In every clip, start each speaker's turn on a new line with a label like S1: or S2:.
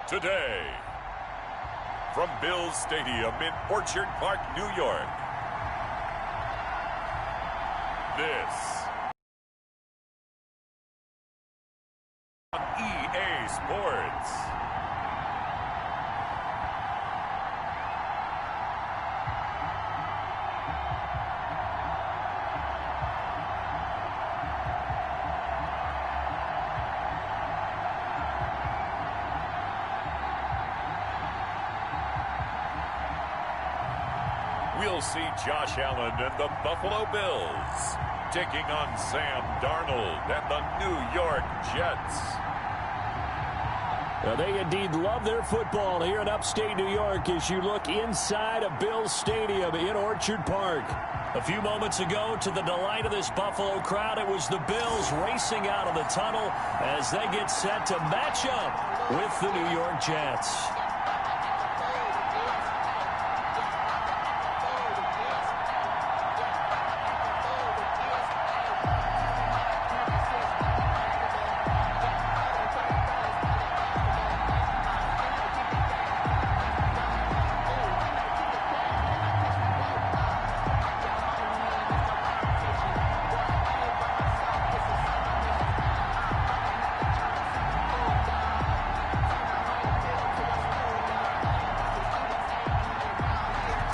S1: Today, from Bills Stadium in Orchard Park, New York, this on EA Sports. We'll see Josh Allen and the Buffalo Bills taking on Sam Darnold and the New York Jets.
S2: Well, they indeed love their football here in upstate New York as you look inside of Bills Stadium in Orchard Park. A few moments ago, to the delight of this Buffalo crowd, it was the Bills racing out of the tunnel as they get set to match up with the New York Jets.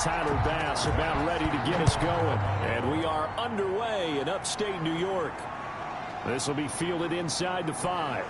S2: Tyler Bass about ready to get us going. And we are underway in upstate New York. This will be fielded inside the 5.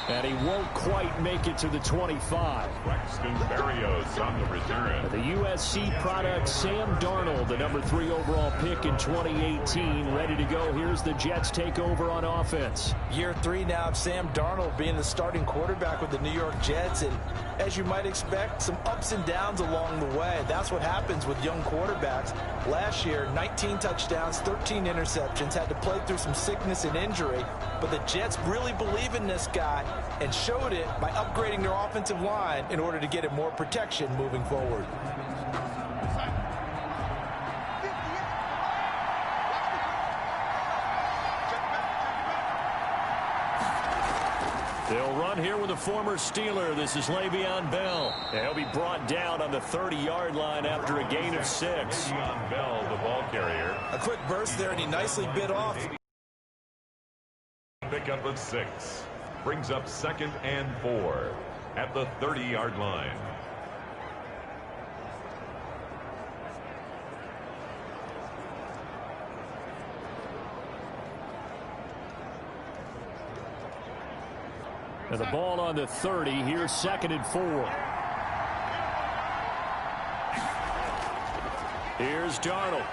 S2: And he won't quite make it to the 25.
S1: Braxton Berrios on the return.
S2: The USC product, Sam Darnold, the number 3 overall pick in 2018, ready to go. Here's the Jets takeover on offense.
S3: Year 3 now of Sam Darnold being the starting quarterback with the New York Jets. And as you might expect, some ups and downs along the way. That's what happens with young quarterbacks. Last year, 19 touchdowns, 13 interceptions, had to play through some sickness and injury. But the Jets really believe in this guy and showed it by upgrading their offensive line in order to get him more protection moving forward.
S2: They'll run here with a former Steeler. This is Le'Veon Bell. And he'll be brought down on the 30-yard line after a gain of 6.
S1: Le'Veon Bell, the ball carrier.
S3: A quick burst there, and he nicely bit off.
S1: Pickup of 6. Brings up 2nd and 4 at the 30-yard line.
S2: And the ball on the 30. Here's 2nd and 4. Here's Darnold.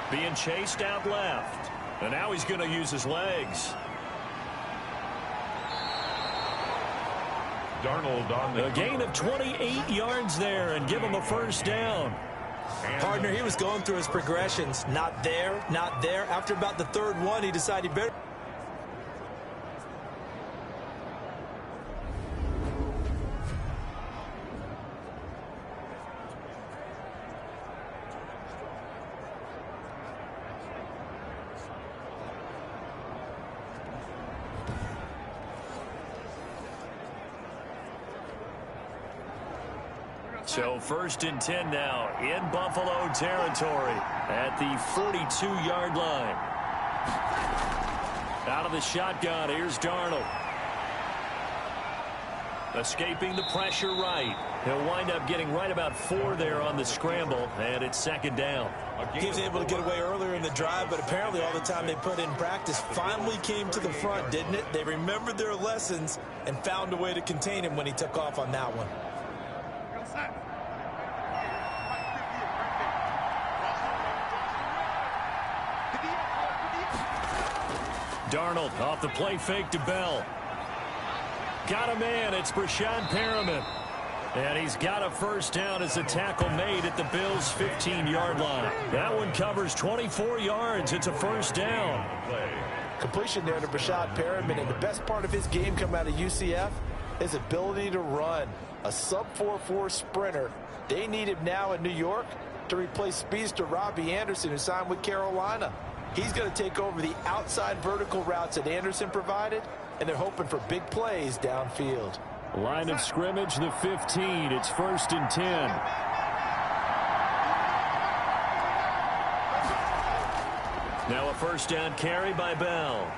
S2: Being chased out left. And now he's going to use his legs.
S1: Darnold on the
S2: A gain of 28 yards there and give him a first down.
S3: Partner, he was going through his progressions. Not there, not there. After about the 3rd one, he decided better.
S2: So 1st and 10 now in Buffalo territory at the 42-yard line. Out of the shotgun, here's Darnold. Escaping the pressure right. He'll wind up getting right about 4 there on the scramble, and it's 2nd down.
S3: He was able to get away earlier in the drive, but apparently all the time they put in practice finally came to the front, didn't it? They remembered their lessons and found a way to contain him when he took off on that one.
S2: Darnold off the play fake to Bell. Got a man. It's Brashad Perriman. And he's got a first down as the tackle made at the Bills' 15-yard line. That one covers 24 yards. It's a first down.
S3: Completion there to Brashad Perriman, and the best part of his game coming out of UCF, his ability to run. A sub-4.4 sprinter. They need him now in New York to replace speedster Robbie Anderson, who signed with Carolina. He's going to take over the outside vertical routes that Anderson provided and they're hoping for big plays downfield.
S2: Line of scrimmage, the 15. It's 1st and 10. Now a first down carry by Bell.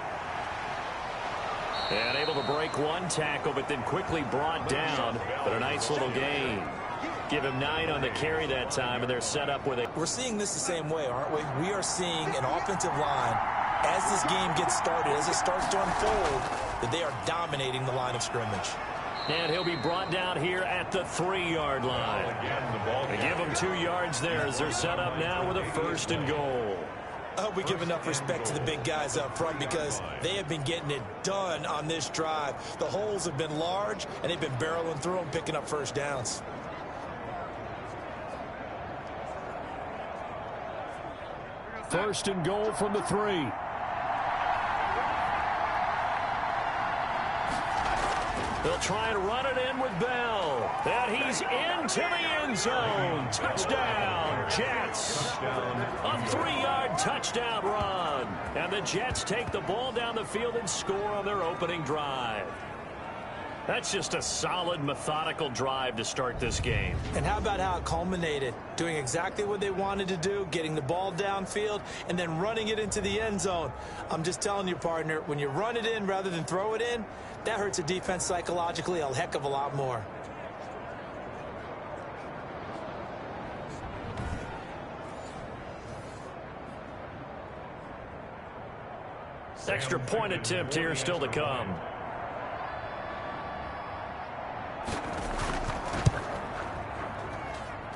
S2: And able to break one tackle, but then quickly brought down. But a nice little gain. Give him 9 on the carry that time, and they're set up with it.
S3: We're seeing this the same way, aren't we? We are seeing an offensive line, as this game gets started, as it starts to unfold, that they are dominating the line of scrimmage.
S2: And he'll be brought down here at the 3-yard line. They give him 2 yards there as they're set up now with a 1st and goal.
S3: I hope we give enough respect to the big guys up front because they have been getting it done on this drive. The holes have been large, and they've been barreling through them, picking up first downs.
S2: First and goal from the 3. They'll try and run it in with Bell. And he's into the end zone. Touchdown, Jets. A 3-yard touchdown run. And the Jets take the ball down the field and score on their opening drive. That's just a solid, methodical drive to start this game.
S3: And how about how it culminated? Doing exactly what they wanted to do, getting the ball downfield, and then running it into the end zone. I'm just telling you, partner, when you run it in rather than throw it in, that hurts a defense psychologically a heck of a lot more.
S2: Extra point attempt here still to come.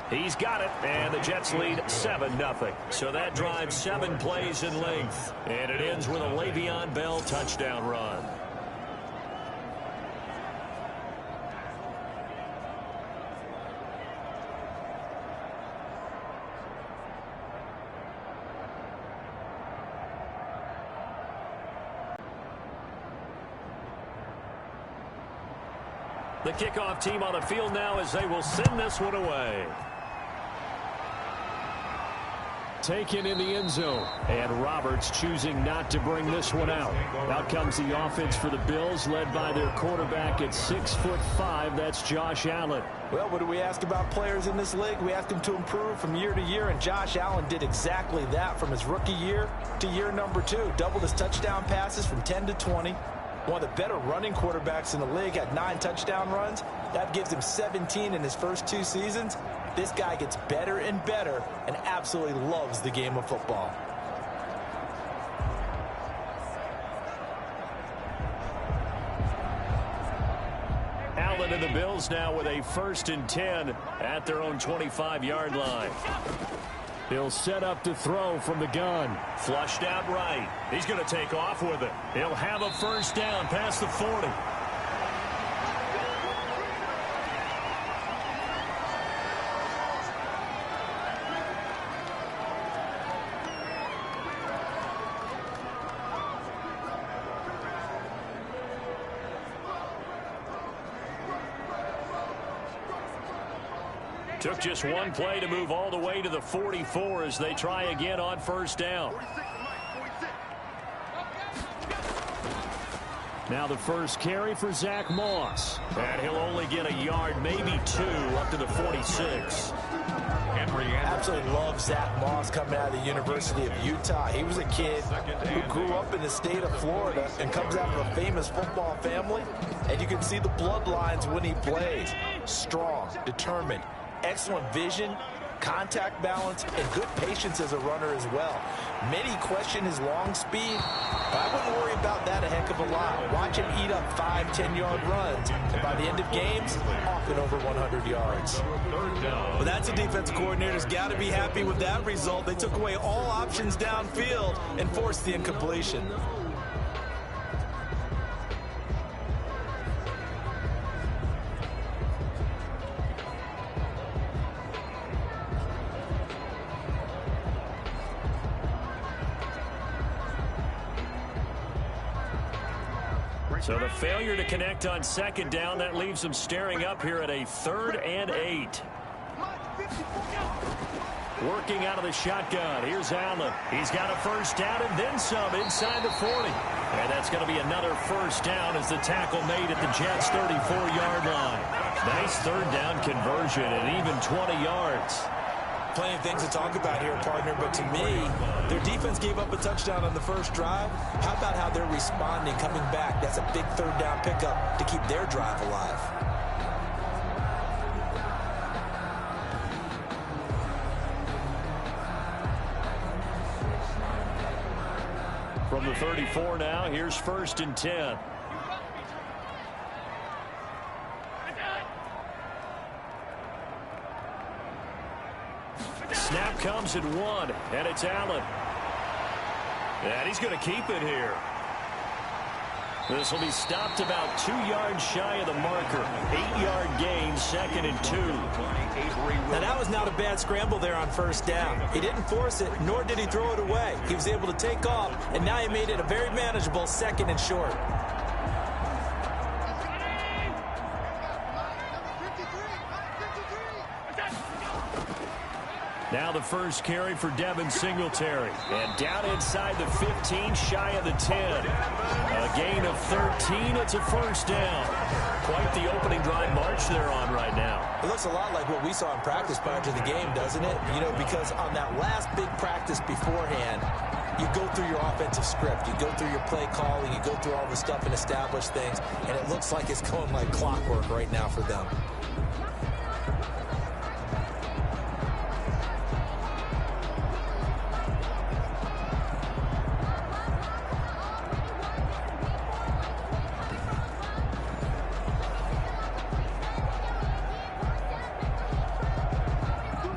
S2: He's got it, and the Jets lead 7-0. So that drives 7 plays in length. And it ends with a Le'Veon Bell touchdown run. The kickoff team on the field now as they will send this one away. Taken in the end zone. And Roberts choosing not to bring this one out. Out comes the offense for the Bills, led by their quarterback at 6'5". That's Josh Allen.
S3: Well, what do we ask about players in this league? We ask them to improve from year to year, and Josh Allen did exactly that from his rookie year to year number 2. Doubled his touchdown passes from 10 to 20. One of the better running quarterbacks in the league, had 9 touchdown runs. That gives him 17 in his first 2 seasons. This guy gets better and better and absolutely loves the game of football.
S2: Allen and the Bills now with a 1st and 10 at their own 25-yard line. He'll set up to throw from the gun. Flushed out right. He's going to take off with it. He'll have a first down past the 40. Took just one play to move all the way to the 44 as they try again on first down. Now the first carry for Zach Moss. And he'll only get a yard, maybe 2, up to the 46.
S3: Absolutely love Zach Moss coming out of the University of Utah. He was a kid who grew up in the state of Florida and comes out of a famous football family. And you can see the bloodlines when he plays. Strong, determined, excellent vision, contact balance, and good patience as a runner as well. Many question his long speed, but I wouldn't worry about that a heck of a lot. Watch him eat up 5-10-yard runs, and by the end of games, often over 100 yards. Well, that's a defensive coordinator's got to be happy with that result. They took away all options downfield and forced the incompletion.
S2: So the failure to connect on second down, that leaves them staring up here at a 3rd and 8. Working out of the shotgun. Here's Allen. He's got a first down and then some inside the 40. And that's going to be another first down as the tackle made at the Jets' 34-yard line. Nice third down conversion and even 20 yards.
S3: Plenty of things to talk about here, partner, but to me, their defense gave up a touchdown on the first drive. How about how they're responding, coming back? That's a big third down pickup to keep their drive alive.
S2: From the 34 now, here's 1st and 10. Snap comes at 1, and it's Allen. And he's going to keep it here. This will be stopped about 2 yards shy of the marker. 8-yard gain, 2nd and 2.
S3: Now that was not a bad scramble there on first down. He didn't force it, nor did he throw it away. He was able to take off, and now he made it a very manageable 2nd and short.
S2: Now the first carry for Devin Singletary. And down inside the 15, shy of the 10. A gain of 13. It's a first down. Quite the opening drive march they're on right now.
S3: It looks a lot like what we saw in practice prior to the game, doesn't it? You know, because on that last big practice beforehand, you go through your offensive script. You go through your play calling. You go through all the stuff and establish things. And it looks like it's going like clockwork right now for them.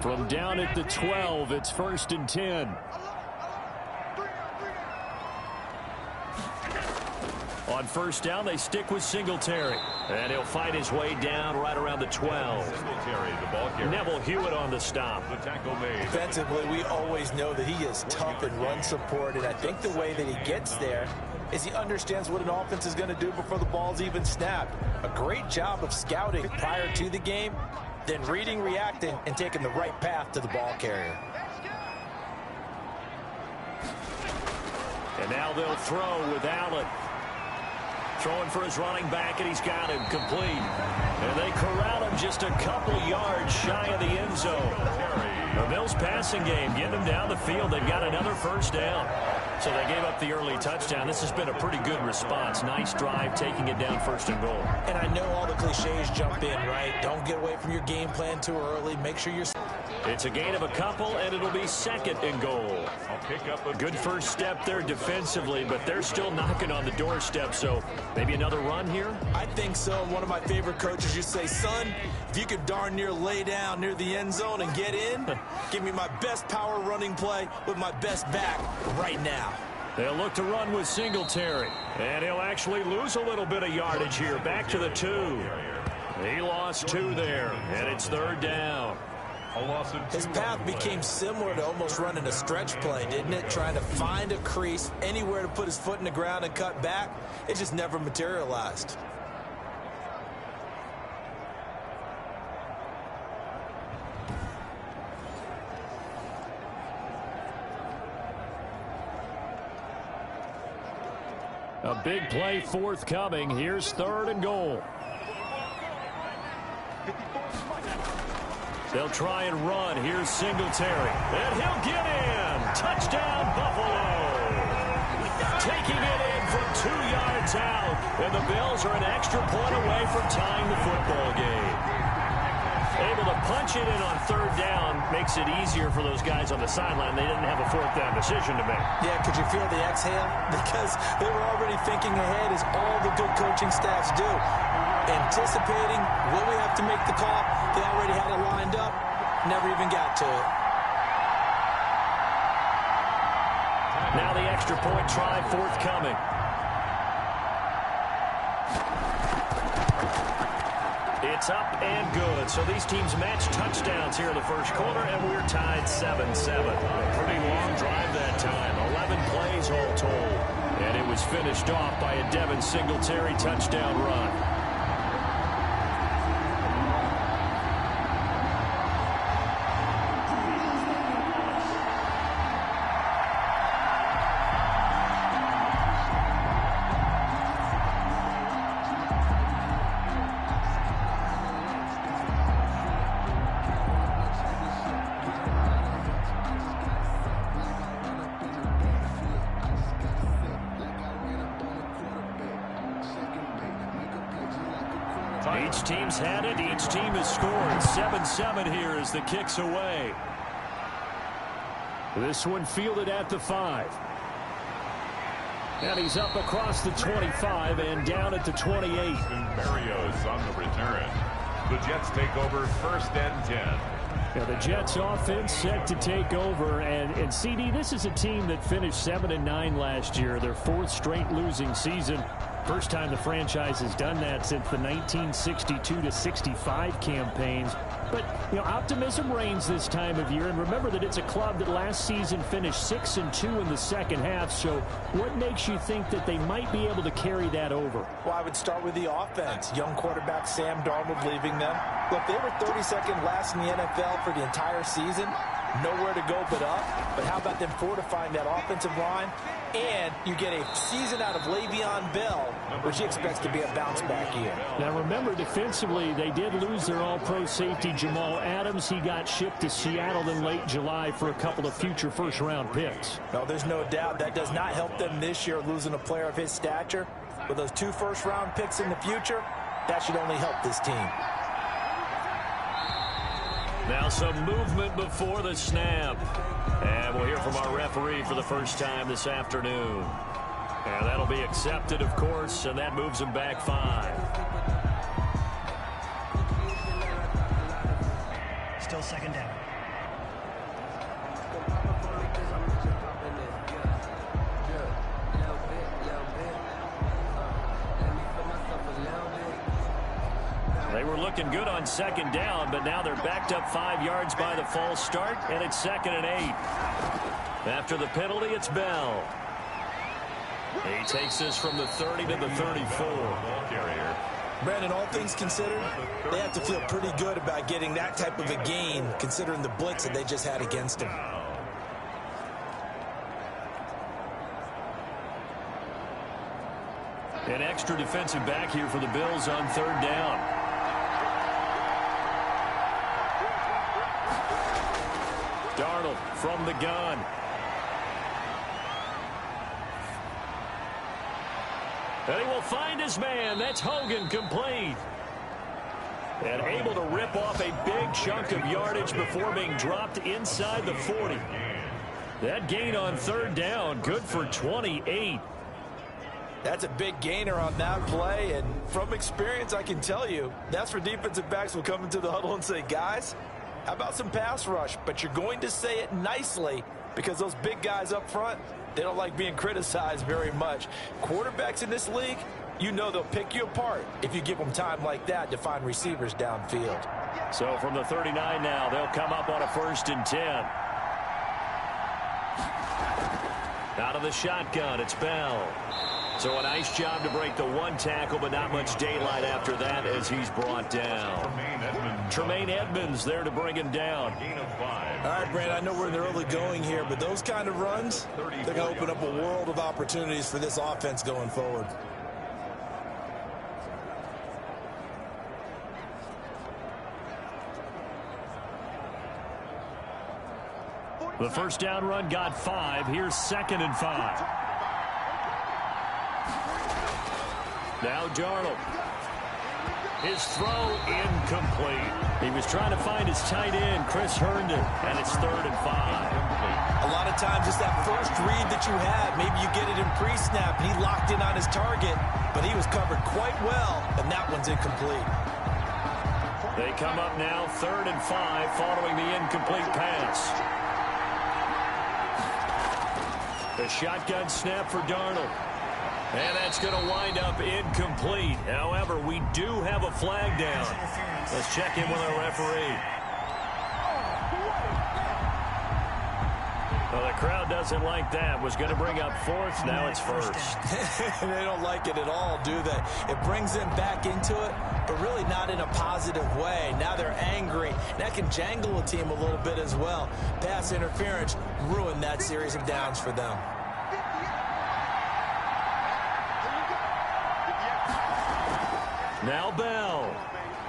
S2: From down at the 12, it's 1st and 10. On first down, they stick with Singletary. And he'll find his way down right around the 12. Neville Hewitt on the stop.
S1: The tackle made.
S3: Defensively, we always know that he is tough in run support, and I think the way that he gets there is he understands what an offense is going to do before the ball's even snapped. A great job of scouting prior to the game, then reading, reacting, and taking the right path to the ball carrier.
S2: And now they'll throw with Allen. Throwing for his running back, and he's got him complete. And they corral him just a couple yards shy of the end zone. The Bills passing game, getting them down the field. They've got another first down. So they gave up the early touchdown. This has been a pretty good response. Nice drive, taking it down 1st and goal.
S3: And I know all the cliches jump in, right? Don't get away from your game plan too early. Make sure you're...
S2: It's a gain of a couple, and it'll be 2nd and goal.
S1: Pick up a
S2: good first step there defensively, but they're still knocking on the doorstep, so maybe another run here?
S3: I think so. One of my favorite coaches used to say, son, if you could darn near lay down near the end zone and get in, give me my best power running play with my best back right now.
S2: They'll look to run with Singletary, and he'll actually lose a little bit of yardage here. Back to the 2. He lost 2 there, and it's 3rd down.
S3: His path became similar to almost running a stretch play, didn't it? Trying to find a crease, anywhere to put his foot in the ground and cut back. It just never materialized.
S2: A big play forthcoming. Here's 3rd and goal. They'll try and run. Here's Singletary. And he'll get in. Touchdown, Buffalo. Taking it in from 2 yards out. And the Bills are an extra point away from tying the football game. Able to punch it in on 3rd down makes it easier for those guys on the sideline. They didn't have a 4th down decision to make.
S3: Yeah, could you feel the exhale? Because they were already thinking ahead, as all the good coaching staffs do. Anticipating, will we have to make the call? They already had it lined up, never even got to it.
S2: Now the extra point try forthcoming. It's up and good. So these teams match touchdowns here in the first quarter, and we're tied 7-7. A pretty long drive that time. 11 plays all told. And it was finished off by a Devin Singletary touchdown run. Each team's had it. Each team has scored. 7-7 here as the kick's away. This one fielded at the 5. And he's up across the 25 and down at the 28.
S1: Barrios on the return. The Jets take over 1st and 10.
S2: Now the Jets offense set to take over, and CD, this is a team that finished 7-9 last year, their 4th straight losing season. First time the franchise has done that since the 1962-65 campaigns. But, optimism reigns this time of year. And remember that it's a club that last season finished 6-2 in the second half. So what makes you think that they might be able to carry that over?
S3: Well, I would start with the offense. Young quarterback Sam Darnold leaving them. Look, they were 32nd last in the NFL for the entire season. Nowhere to go but up. But how about them fortifying that offensive line? And you get a season out of Le'Veon Bell, which he expects to be a bounce-back year.
S2: Now, remember, defensively, they did lose their all-pro safety, Jamal Adams. He got shipped to Seattle in late July for a couple of future first-round picks.
S3: No, there's no doubt that does not help them this year, losing a player of his stature. With those 2 first-round picks in the future, that should only help this team.
S2: Now some movement before the snap. And we'll hear from our referee for the first time this afternoon. And that'll be accepted, of course, and that moves them back 5.
S4: Still 2nd down.
S2: They were looking good on 2nd down, but now they're backed up 5 yards by the false start, and it's 2nd and 8. After the penalty, it's Bell. He takes this from the 30 to the 34.
S3: Brandon, all things considered, they have to feel pretty good about getting that type of a gain, considering the blitz that they just had against them.
S2: An extra defensive back here for the Bills on 3rd down. Darnold from the gun. And he will find his man. That's Hogan, complete. And able to rip off a big chunk of yardage before being dropped inside the 40. That gain on 3rd down, good for 28.
S3: That's a big gainer on that play, and from experience, I can tell you, that's where defensive backs will come into the huddle and say, guys, how about some pass rush? But you're going to say it nicely because those big guys up front, they don't like being criticized very much. Quarterbacks in this league, you know they'll pick you apart if you give them time like that to find receivers downfield.
S2: So from the 39 now, they'll come up on a 1st and 10. Out of the shotgun, it's Bell. So a nice job to break the 1 tackle, but not much daylight after that as he's brought down. Tremaine Edmonds there to bring him down.
S3: All right, Brandon, I know we're in the early going here, but those kind of runs, they're going to open up a world of opportunities for this offense going forward.
S2: The first down run got 5. Here's 2nd and 5. Now Darnold. His throw incomplete. He was trying to find his tight end, Chris Herndon, and it's 3rd and 5.
S3: A lot of times it's that first read that you have. Maybe you get it in pre-snap, and he locked in on his target, but he was covered quite well, and that one's incomplete.
S2: They come up now 3rd and 5 following the incomplete pass. The shotgun snap for Darnold. And that's going to wind up incomplete. However, we do have a flag down. Let's check in with our referee. Well, the crowd doesn't like that. Was going to bring up 4th. Now it's 1st.
S3: They don't like it at all, do they? It brings them back into it, but really not in a positive way. Now they're angry. That can jangle a team a little bit as well. Pass interference ruined that series of downs for them.
S2: Now Bell.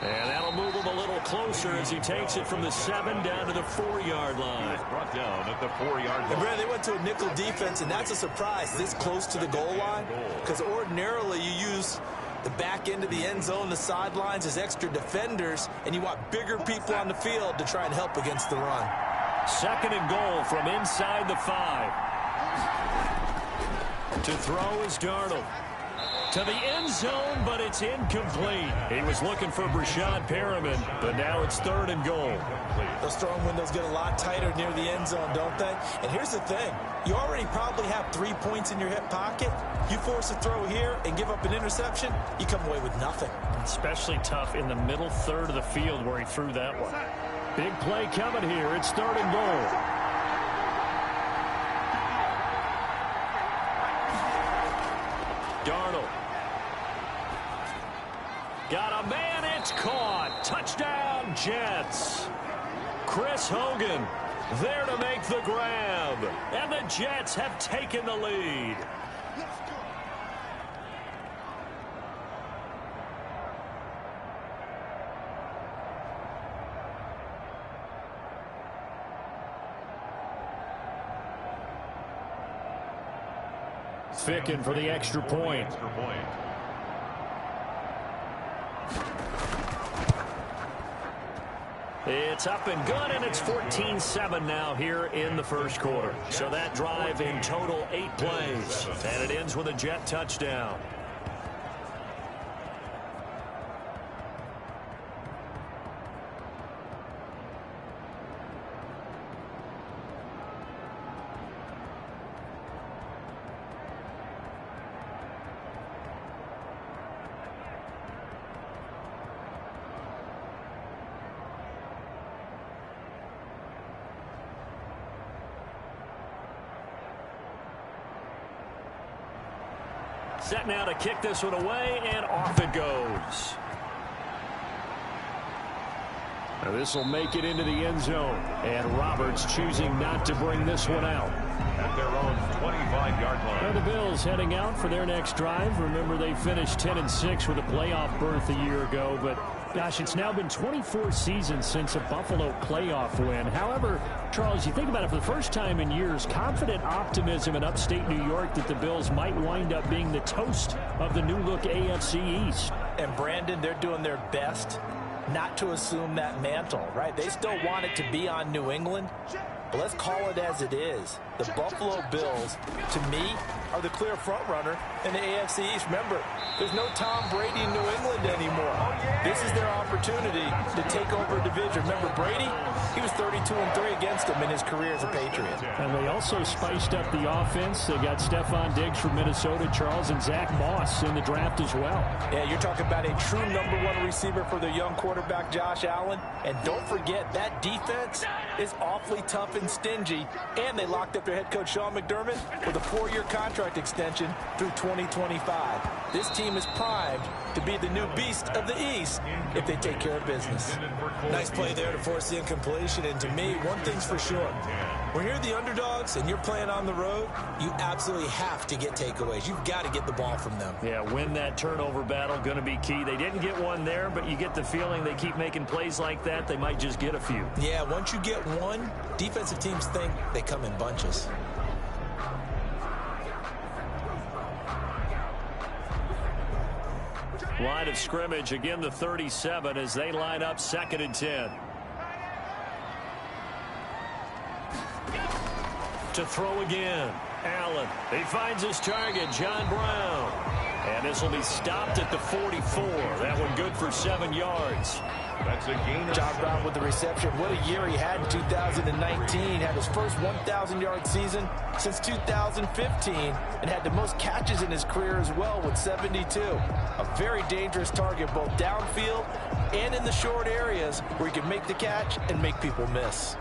S2: And that'll move him a little closer as he takes it from the 7 down to the 4-yard line.
S1: Brought down at the 4-yard line.
S3: And Brad, they went to a nickel defense, and that's a surprise this close to the goal line, because ordinarily you use The back end of the end zone, the sidelines is extra defenders, and you want bigger people on the field to try and help against the run.
S2: 2nd and goal from inside the 5. To throw is Darnold. To the end zone, but it's incomplete. He was looking for Brashad Perriman, but now it's 3rd and goal.
S3: Those throwing windows get a lot tighter near the end zone, don't they? And here's the thing. You already probably have 3 points in your hip pocket. You force a throw here and give up an interception, you come away with nothing.
S2: Especially tough in the middle third of the field where he threw that one. Big play coming here. It's 3rd and goal. Darnold. Got a man, it's caught. Touchdown, Jets. Chris Hogan there to make the grab. And the Jets have taken the lead. Ficken for the extra point. It's up and good, and it's 14-7 now here in the first quarter. So that drive in total 8 plays, and it ends with a Jet touchdown. Set now to kick this one away, and off it goes. Now this will make it into the end zone, and Roberts choosing not to bring this one out.
S1: At their own 25-yard line.
S2: Now the Bills heading out for their next drive. Remember, they finished 10-6 with a playoff berth a year ago, but gosh, it's now been 24 seasons since a Buffalo playoff win. However, Charles, you think about it, for the first time in years, confident optimism in upstate New York that the Bills might wind up being the toast of the new-look AFC East.
S3: And, Brandon, they're doing their best not to assume that mantle, right? They still want it to be on New England. But let's call it as it is. The Buffalo Bills, to me, are the clear front runner in the AFC East. Remember, there's no Tom Brady in New England anymore. This is their opportunity to take over a division. Remember Brady? He was 32-3 against him in his career as a Patriot.
S2: And they also spiced up the offense. They got Stephon Diggs from Minnesota, Charles, and Zach Moss in the draft as well.
S3: Yeah, you're talking about a true #1 receiver for their young quarterback, Josh Allen. And don't forget, that defense is awfully tough and stingy. And they locked up their head coach, Sean McDermott, with a 4-year contract extension through 2025. This team is primed to be the new beast of the East if they take care of business. Nice play there to force the incompletion. And to me, one thing's for sure. When you're the underdogs and you're playing on the road, you absolutely have to get takeaways. You've got to get the ball from them.
S2: Yeah, win that turnover battle, going to be key. They didn't get one there, but you get the feeling they keep making plays like that, they might just get a few.
S3: Yeah, once you get one, defensive teams think they come in bunches.
S2: Line of scrimmage, again the 37 as they line up 2nd and 10. To throw again. Allen. He finds his target, John Brown. And this will be stopped at the 44. That one good for 7 yards.
S1: That's a gain.
S3: John Brown with the reception. What a year he had in 2019. Had his first 1,000-yard season since 2015 and had the most catches in his career as well with 72. A very dangerous target both downfield and in the short areas where he can make the catch and make people miss.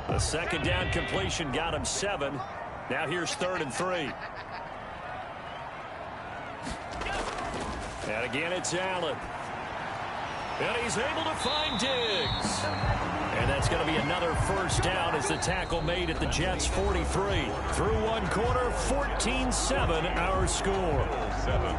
S2: The second down completion got him 7. Now here's 3rd and 3. And again, it's Allen. And he's able to find Diggs. And that's going to be another first down as the tackle made at the Jets' 43. Through one quarter, 14-7 our score.
S1: 7.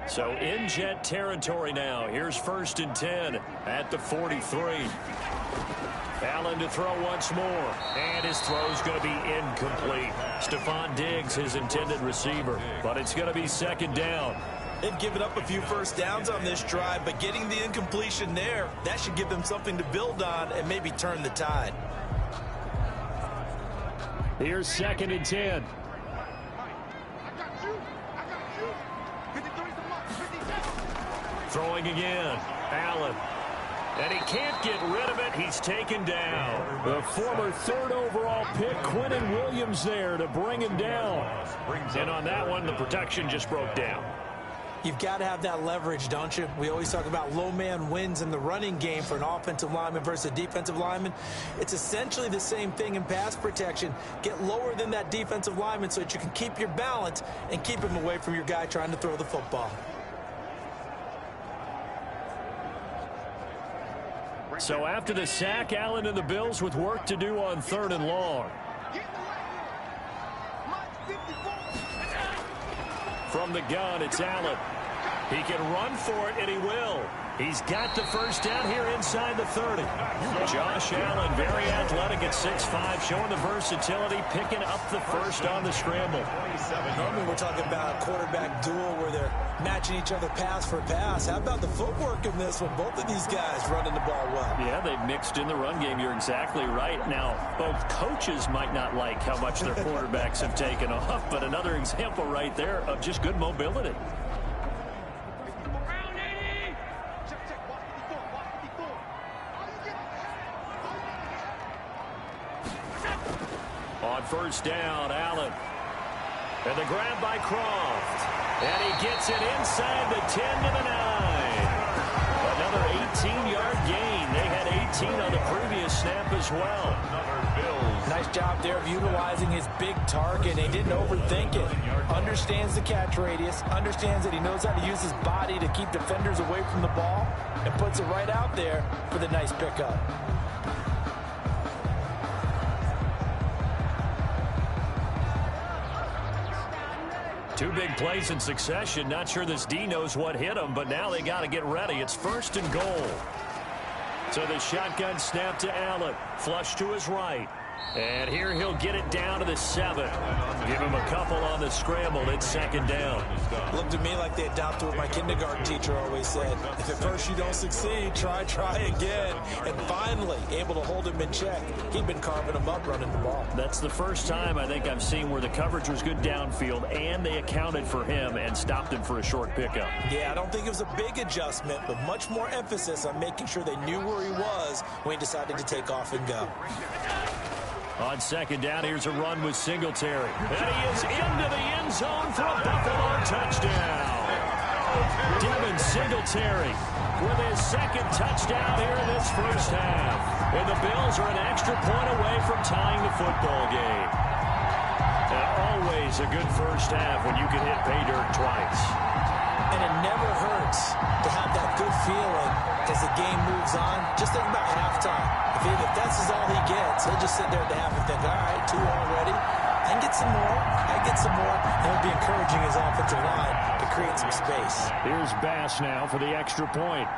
S2: So in Jet territory now. Here's 1st and 10 at the 43. Allen to throw once more. And his throw's going to be incomplete. Stephon Diggs, his intended receiver. But it's going to be 2nd down.
S3: They've given up a few first downs on this drive, but getting the incompletion there, that should give them something to build on and maybe turn the tide.
S2: Here's 2nd and 10. Throwing again. Allen. And he can't get rid of it. He's taken down. The former 3rd overall pick, Quinnen Williams, there to bring him down. And on that one, the protection just broke down.
S3: You've got to have that leverage, don't you? We always talk about low man wins in the running game for an offensive lineman versus a defensive lineman. It's essentially the same thing in pass protection. Get lower than that defensive lineman so that you can keep your balance and keep him away from your guy trying to throw the football.
S2: So after the sack, Allen and the Bills with work to do on 3rd and long. From the gun, it's Allen. He can run for it, and he will. He's got the first down here inside the 30. Josh Allen, very athletic at 6'5", showing the versatility, picking up the first on the scramble.
S3: Normally we're talking about a quarterback duel where they're matching each other pass for pass. How about the footwork in this one? Both of these guys running the ball well.
S2: Yeah, they've mixed in the run game. You're exactly right. Now, both coaches might not like how much their quarterbacks have taken off, but another example right there of just good mobility. On 1st down, Allen. And the grab by Croft. And he gets it inside the 10 to the 9. Another 18-yard gain. They had 18 on the previous snap as well.
S3: Nice job there of utilizing his big target. He didn't overthink it. Understands the catch radius. Understands that he knows how to use his body to keep defenders away from the ball. And puts it right out there for the nice pickup.
S2: Two big plays in succession. Not sure this D knows what hit him, but now they got to get ready. It's 1st and goal. So the shotgun snap to Allen. Flush to his right. And here he'll get it down to the 7. Give him a couple on the scramble. It's 2nd down.
S3: Looked to me like they adopted what my kindergarten teacher always said. If at first you don't succeed, try again. And finally, able to hold him in check. He'd been carving him up running the ball.
S2: That's the first time I think I've seen where the coverage was good downfield and they accounted for him and stopped him for a short pickup.
S3: Yeah, I don't think it was a big adjustment, but much more emphasis on making sure they knew where he was when he decided to take off and go.
S2: On 2nd down, here's a run with Singletary. And he is into the end zone for a Buffalo touchdown. Devin Singletary with his 2nd touchdown here in this first half. And the Bills are an extra point away from tying the football game. And always a good first half when you can hit pay dirt twice.
S3: And it never hurts to have that good feeling as the game moves on. Just think about halftime. If that's all he gets, he'll just sit there at the half and think, all right, 2 already. I can get some more. I get some more. And he'll be encouraging his offensive line to create some space.
S2: Here's Bass now for the extra point.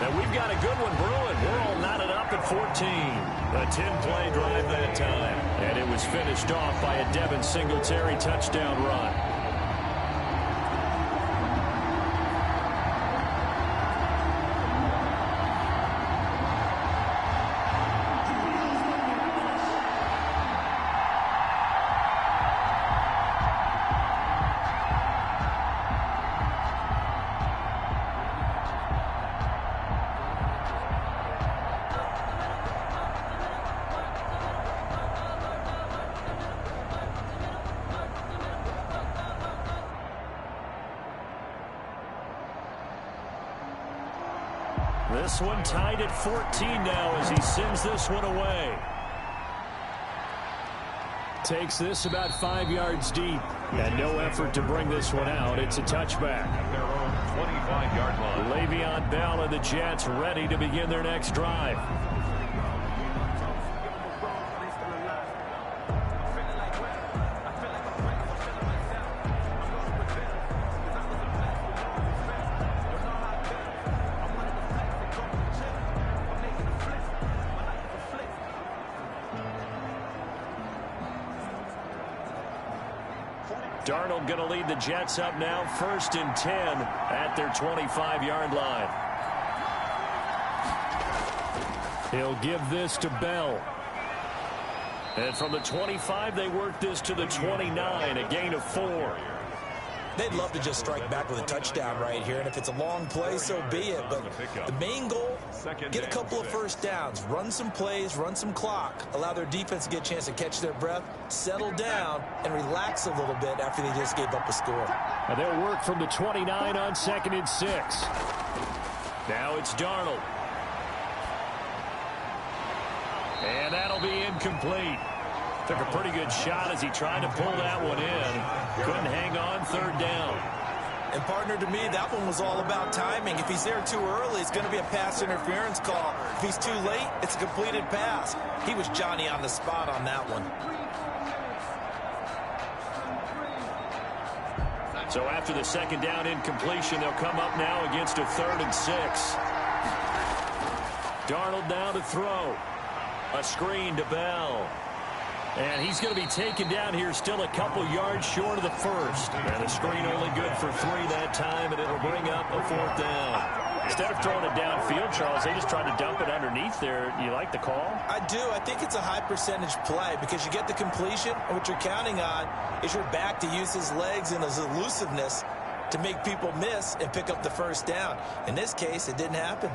S2: And we've got a good one brewing. We're all knotted up at 14. A 10-play drive that time. And it was finished off by a Devin Singletary touchdown run. This one tied at 14 now as he sends this one away. Takes this about 5 yards deep. And no effort to bring this one out. It's a touchback.
S1: At their own 25-yard line.
S2: Le'Veon Bell and the Jets ready to begin their next drive. Darnold going to lead the Jets up now, 1st and 10 at their 25-yard line. He'll give this to Bell. And from the 25, they work this to the 29, a gain of 4.
S3: They'd love to just strike back with a touchdown right here, and if it's a long play, so be it. But the main goal, get a couple of first downs, run some plays, run some clock, allow their defense to get a chance to catch their breath, settle down, and relax a little bit after they just gave up a score.
S2: And they'll work from the 29 on 2nd and 6. Now it's Darnold. And that'll be incomplete. Took a pretty good shot as he tried to pull that one in. Couldn't hang on, 3rd down.
S3: And partner, to me, that one was all about timing. If he's there too early, it's going to be a pass interference call. If he's too late, it's a completed pass. He was Johnny on the spot on that one.
S2: So after the 2nd down incompletion, they'll come up now against a 3rd and 6. Darnold now to throw. A screen to Bell. And he's going to be taken down here still a couple yards short of the 1st. And the screen only good for 3 that time, and it'll bring up a 4th down. Instead of throwing it downfield, Charles, they just tried to dump it underneath there. You like the call?
S3: I do. I think it's a high percentage play because you get the completion, and what you're counting on is your back to use his legs and his elusiveness to make people miss and pick up the 1st down. In this case, it didn't happen.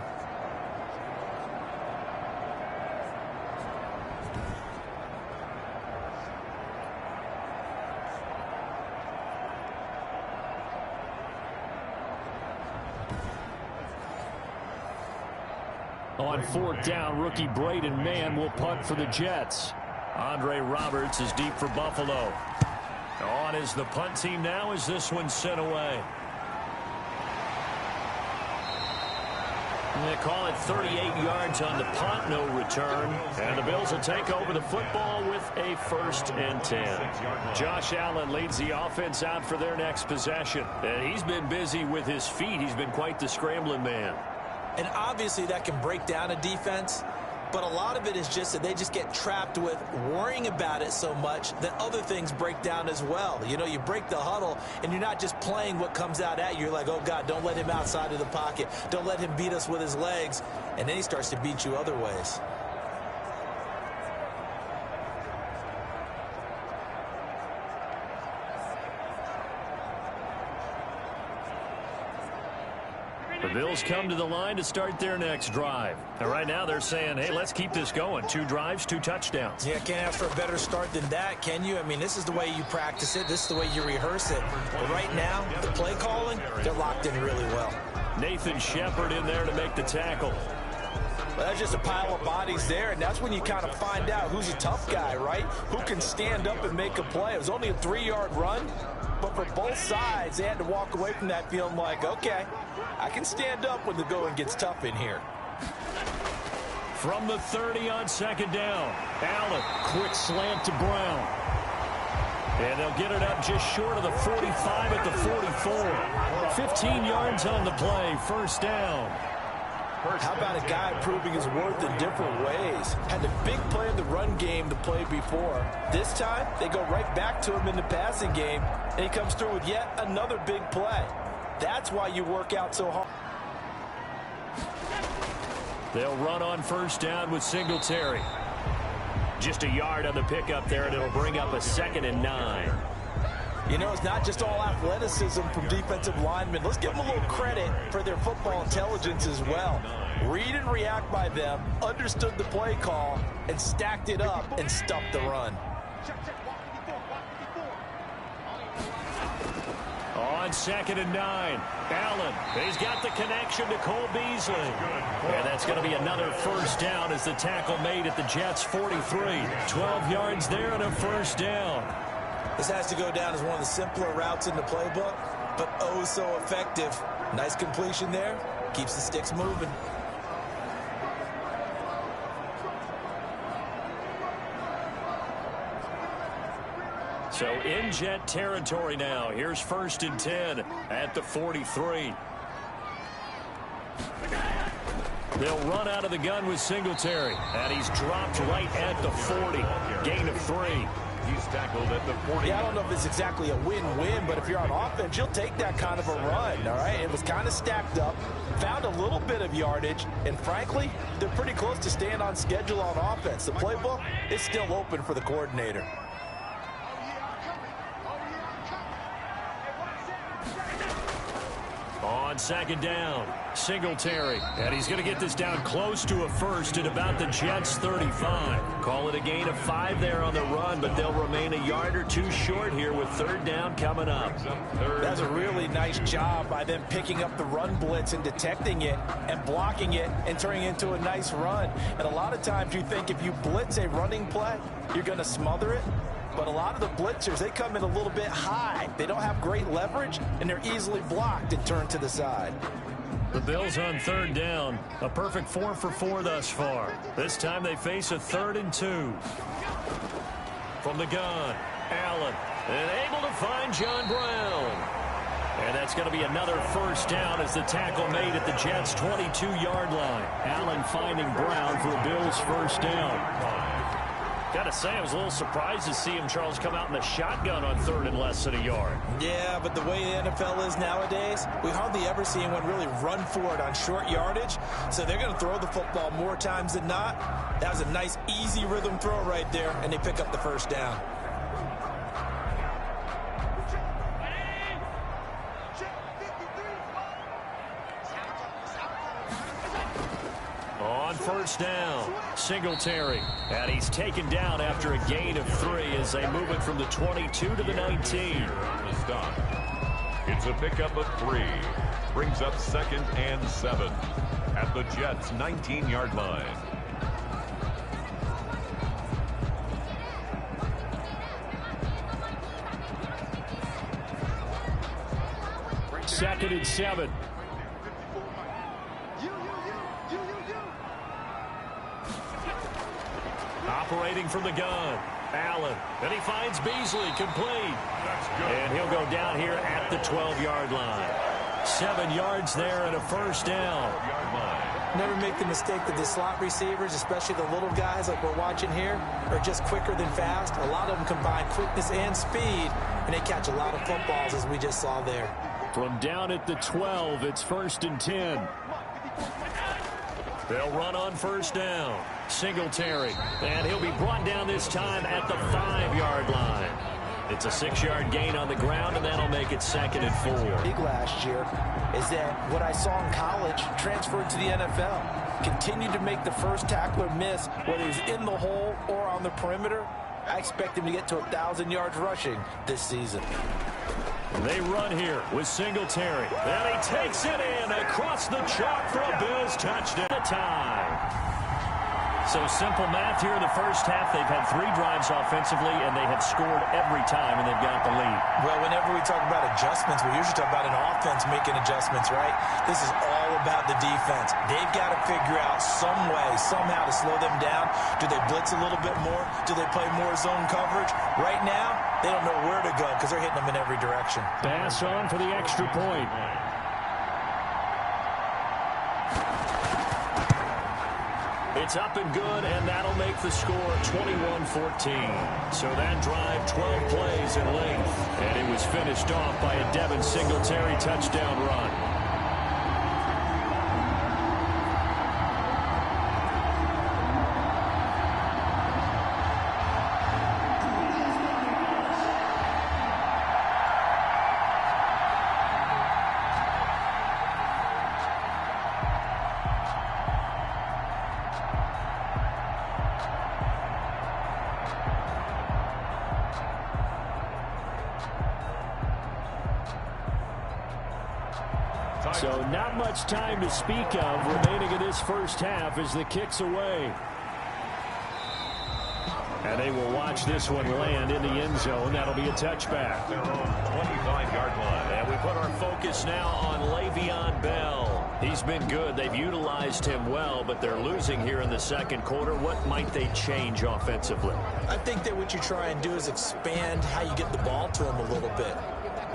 S2: On 4th down, rookie Braden Mann will punt for the Jets. Andre Roberts is deep for Buffalo. On is the punt team now as this one's sent away. And they call it 38 yards on the punt, no return. And the Bills will take over the football with a 1st and 10. Josh Allen leads the offense out for their next possession. And he's been busy with his feet. He's been quite the scrambling man.
S3: And obviously that can break down a defense, but a lot of it is just that they just get trapped with worrying about it so much that other things break down as well. You know, you break the huddle, and you're not just playing what comes out at you. You're like, oh, God, don't let him outside of the pocket. Don't let him beat us with his legs. And then he starts to beat you other ways.
S2: The Bills come to the line to start their next drive. And right now they're saying, hey, let's keep this going. 2 drives, 2 touchdowns.
S3: Yeah, can't ask for a better start than that, can you? I mean, this is the way you practice it. This is the way you rehearse it. But right now, the play calling, they're locked in really well.
S2: Nathan Shepard in there to make the tackle.
S3: Well, that's just a pile of bodies there, and that's when you kind of find out who's a tough guy, right? Who can stand up and make a play. It was only a 3-yard run, but for both sides, they had to walk away from that feeling like, okay, I can stand up when the going gets tough in here.
S2: From the 30 on 2nd down, Allen, quick slant to Brown. And they'll get it up just short of the 45 at the 44. 15 yards on the play, 1st down.
S3: How about a guy proving his worth in different ways? Had the big play in the run game to play before. This time, they go right back to him in the passing game, and he comes through with yet another big play. That's why you work out so hard.
S2: They'll run on 1st down with Singletary. Just a yard on the pickup there, and it'll bring up a 2nd and 9.
S3: You know, it's not just all athleticism from defensive linemen. Let's give them a little credit for their football intelligence as well. Read and react by them, understood the play call, and stacked it up and stuffed the run.
S2: On 2nd and 9, Allen, he's got the connection to Cole Beasley. And that's going to be another 1st down as the tackle made at the Jets' 43. 12 yards there and a 1st down.
S3: This has to go down as one of the simpler routes in the playbook, but oh so effective. Nice completion there. Keeps the sticks moving.
S2: So in Jet territory now. Here's 1st and 10 at the 43. They'll run out of the gun with Singletary. And he's dropped right at the 40. Gain of 3.
S1: He's tackled at the 40.
S3: Yeah, I don't know if it's exactly a win-win, but if you're on offense, you'll take that kind of a run, all right? It was kind of stacked up, found a little bit of yardage, and frankly, they're pretty close to staying on schedule on offense. The playbook is still open for the coordinator.
S2: On second down, Singletary. And he's going to get this down close to a first at about the Jets' 35. Call it a gain of 5 there on the run, but they'll remain a yard or two short here with third down coming up.
S3: That's a really nice job by them picking up the run blitz and detecting it and blocking it and turning it into a nice run. And a lot of times you think if you blitz a running play, you're going to smother it. But a lot of the blitzers, they come in a little bit high. They don't have great leverage, and they're easily blocked and turned to the side.
S2: The Bills on third down. A perfect 4 for 4 thus far. This time they face a 3rd and 2. From the gun, Allen. And able to find John Brown. And that's going to be another first down as the tackle made at the Jets' 22-yard line. Allen finding Brown for a Bills first down. Got to say, I was a little surprised to see him, Charles, come out in the shotgun on 3rd and less than a yard.
S3: Yeah, but the way the NFL is nowadays, we hardly ever see anyone really run for it on short yardage. So they're going to throw the football more times than not. That was a nice, easy rhythm throw right there, and they pick up the first down.
S2: On first down, Singletary. And he's taken down after a gain of 3 as they move it from the 22 to the 19.
S1: It's a pickup of 3. Brings up 2nd and 7 at the Jets' 19-yard line.
S2: Second and 7. Operating from the gun, Allen. And he finds Beasley, complete.
S1: That's good.
S2: And he'll go down here at the 12-yard line. 7 yards there and a first down.
S3: Never make the mistake that the slot receivers, especially the little guys like we're watching here, are just quicker than fast. A lot of them combine quickness and speed, and they catch a lot of footballs, as we just saw there.
S2: From down at the 12, it's 1st and 10. They'll run on first down. Singletary. And he'll be brought down this time at the 5-yard line. It's a 6-yard gain on the ground, and that'll make it 2nd and 4.
S3: Big last year is that what I saw in college transferred to the NFL. Continued to make the first tackler miss, whether he's in the hole or on the perimeter. I expect him to get to 1,000 yards rushing this season.
S2: They run here with Singletary. And he takes it in across the chalk for a Bills touchdown. Time. So simple math here in the first half. They've had 3 drives offensively, and they have scored every time, and they've got the lead.
S3: Well, whenever we talk about adjustments, we usually talk about an offense making adjustments, right? This is all about the defense. They've got to figure out some way, somehow to slow them down. Do they blitz a little bit more? Do they play more zone coverage? Right now, they don't know where to go because they're hitting them in every direction.
S2: Pass on for the extra point. It's up and good, and that'll make the score 21-14. So that drive, 12 plays in length, and it was finished off by a Devin Singletary touchdown run. So not much time to speak of remaining in this first half as the kick's away. And they will watch this one land in the end zone. That'll be a touchback.
S1: 25-yard line.
S2: And we put our focus now on Le'Veon Bell. He's been good. They've utilized him well, but they're losing here in the second quarter. What might they change offensively?
S3: I think that what you try and do is expand how you get the ball to him a little bit.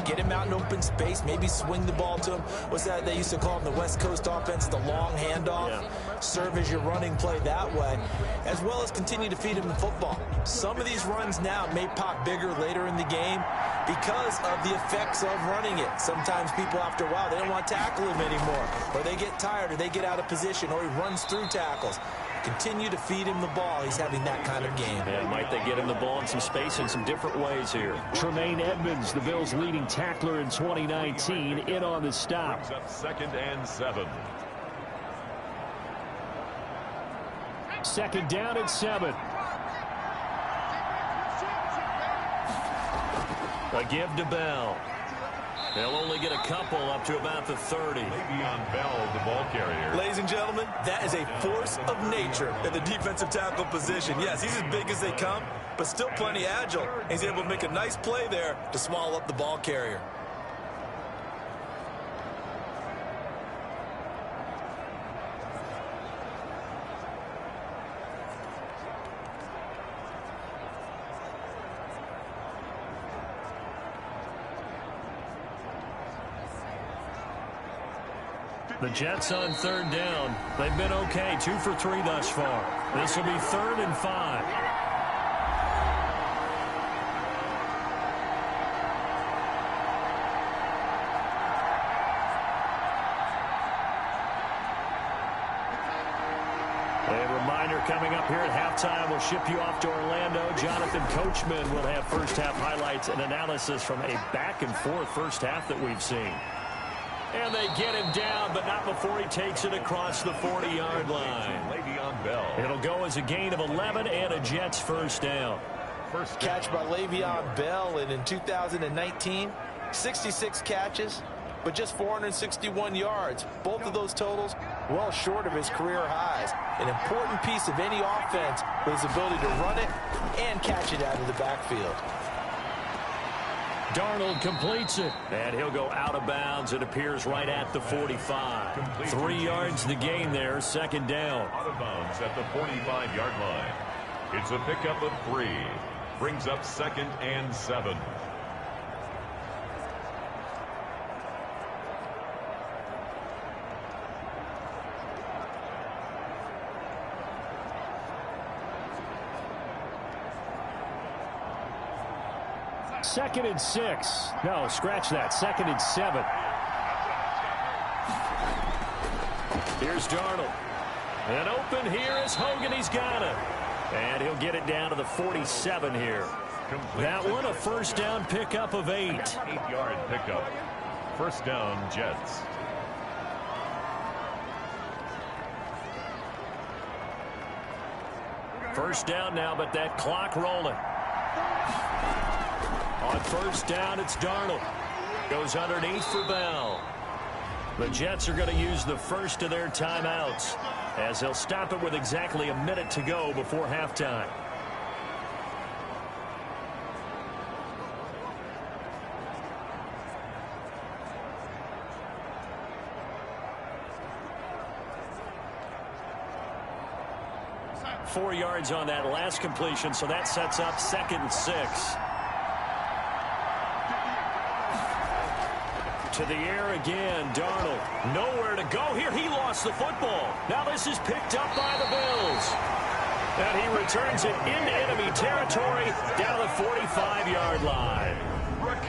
S3: Get him out in open space, maybe swing the ball to him. What's that they used to call him, the West Coast offense, the long handoff? Yeah. Serve as your running play that way, as well as continue to feed him the football. Some of these runs now may pop bigger later in the game because of the effects of running it. Sometimes people, after a while, they don't want to tackle him anymore, or they get tired, or they get out of position, or he runs through tackles. Continue to feed him the ball. He's having that kind of game.
S2: Yeah, might they get him the ball in some space in some different ways here. Tremaine Edmonds, the Bills' leading tackler in 2019, in on the stop.
S1: Brings up 2nd and 7.
S2: 2nd down and 7. A give to Bell. They'll only get a couple up to about the 30.
S1: Le'Veon Bell, the ball carrier.
S3: Ladies and gentlemen, that is a force of nature at the defensive tackle position. Yes, he's as big as they come, but still plenty agile. He's able to make a nice play there to swallow up the ball carrier.
S2: The Jets on 3rd down. They've been okay, 2 for 3 thus far. This will be 3rd and 5. A reminder coming up here at halftime, we'll ship you off to Orlando. Jonathan Coachman will have first half highlights and analysis from a back-and-forth first half that we've seen. And they get him down, but not before he takes it across the 40-yard line.
S1: Le'Veon Bell.
S2: It'll go as a gain of 11 and a Jets first down.
S3: First catch by Le'Veon Bell, and in 2019, 66 catches, but just 461 yards. Both of those totals well short of his career highs. An important piece of any offense with his ability to run it and catch it out of the backfield.
S2: Darnold completes it, and he'll go out of bounds. It appears right at the 45. 3 yards the gain there, 2nd down.
S1: Out of bounds at the 45-yard line. It's a pickup of 3. Brings up 2nd and 7.
S2: Second and 6. No, scratch that. 2nd and 7. Here's Darnold. And open here is Hogan. He's got it. And he'll get it down to the 47 here. That one a first down pickup of 8.
S1: 8-yard pickup. First down, Jets.
S2: First down now, but that clock rolling. On first down, it's Darnold. Goes underneath for Bell. The Jets are going to use the first of their timeouts, as they'll stop it with exactly a minute to go before halftime. Four yards on that last completion, so that sets up 2nd and 6. To the air again, Darnold. Nowhere to go here. He lost the football. Now this is picked up by the Bills. And he returns it into enemy territory down the 45-yard line.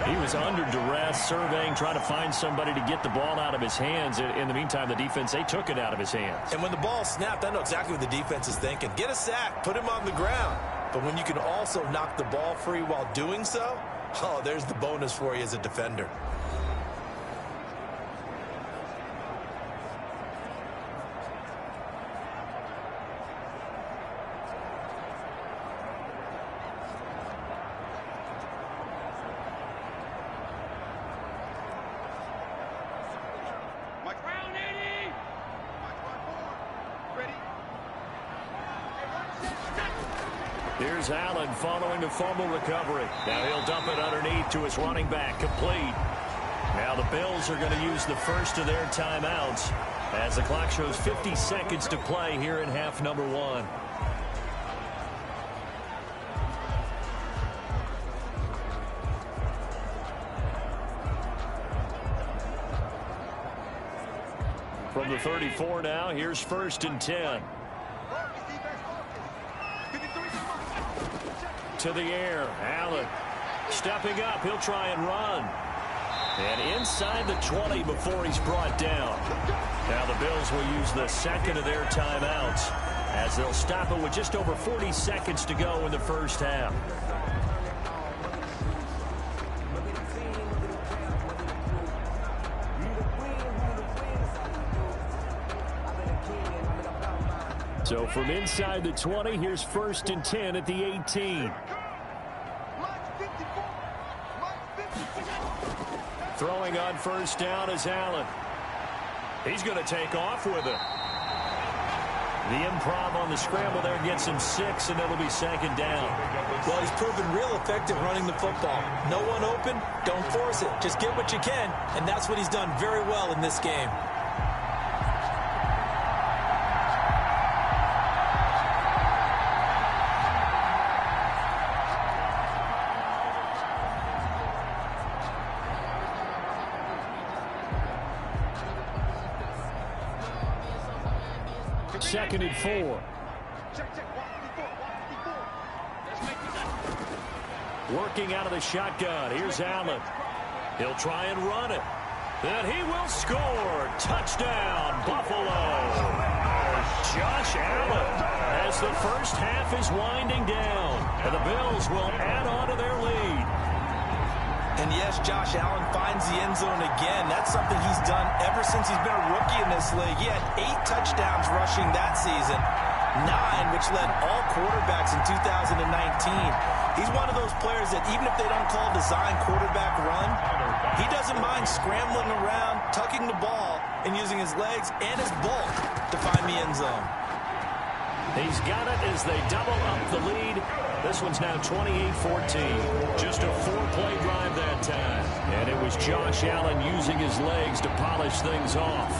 S2: He was under duress, surveying, trying to find somebody to get the ball out of his hands. In the meantime, the defense, they took it out of his hands.
S3: And when the ball snapped, I know exactly what the defense is thinking. Get a sack, put him on the ground. But when you can also knock the ball free while doing so, oh, there's the bonus for you as a defender.
S2: Here's Allen following the fumble recovery. Now he'll dump it underneath to his running back, complete. Now the Bills are going to use the first of their timeouts as the clock shows 50 seconds to play here in half number 1. From the 34 now, here's 1st and 10. To the air, Allen stepping up. He'll try and run. And inside the 20 before he's brought down. Now the Bills will use the second of their timeouts as they'll stop it with just over 40 seconds to go in the first half. So from inside the 20, here's 1st and 10 at the 18. Throwing on 1st down is Allen. He's going to take off with it. The improv on the scramble there gets him 6, and it'll be 2nd down.
S3: Well, he's proven real effective running the football. No one open, don't force it. Just get what you can, and that's what he's done very well in this game.
S2: Second and 4. Working out of the shotgun. Here's Allen. He'll try and run it. And he will score. Touchdown, Buffalo. Josh Allen as the first half is winding down. And the Bills will add on to their lead.
S3: And yes, Josh Allen finds the end zone again. That's something he's done ever since he's been a rookie in this league. He had 8 touchdowns rushing that season, 9 which led all quarterbacks in 2019. He's one of those players that even if they don't call design quarterback run, he doesn't mind scrambling around, tucking the ball, and using his legs and his bulk to find the end zone.
S2: He's got it as they double up the lead. This one's now 28-14. Just a 4-play drive that time. And it was Josh Allen using his legs to polish things off.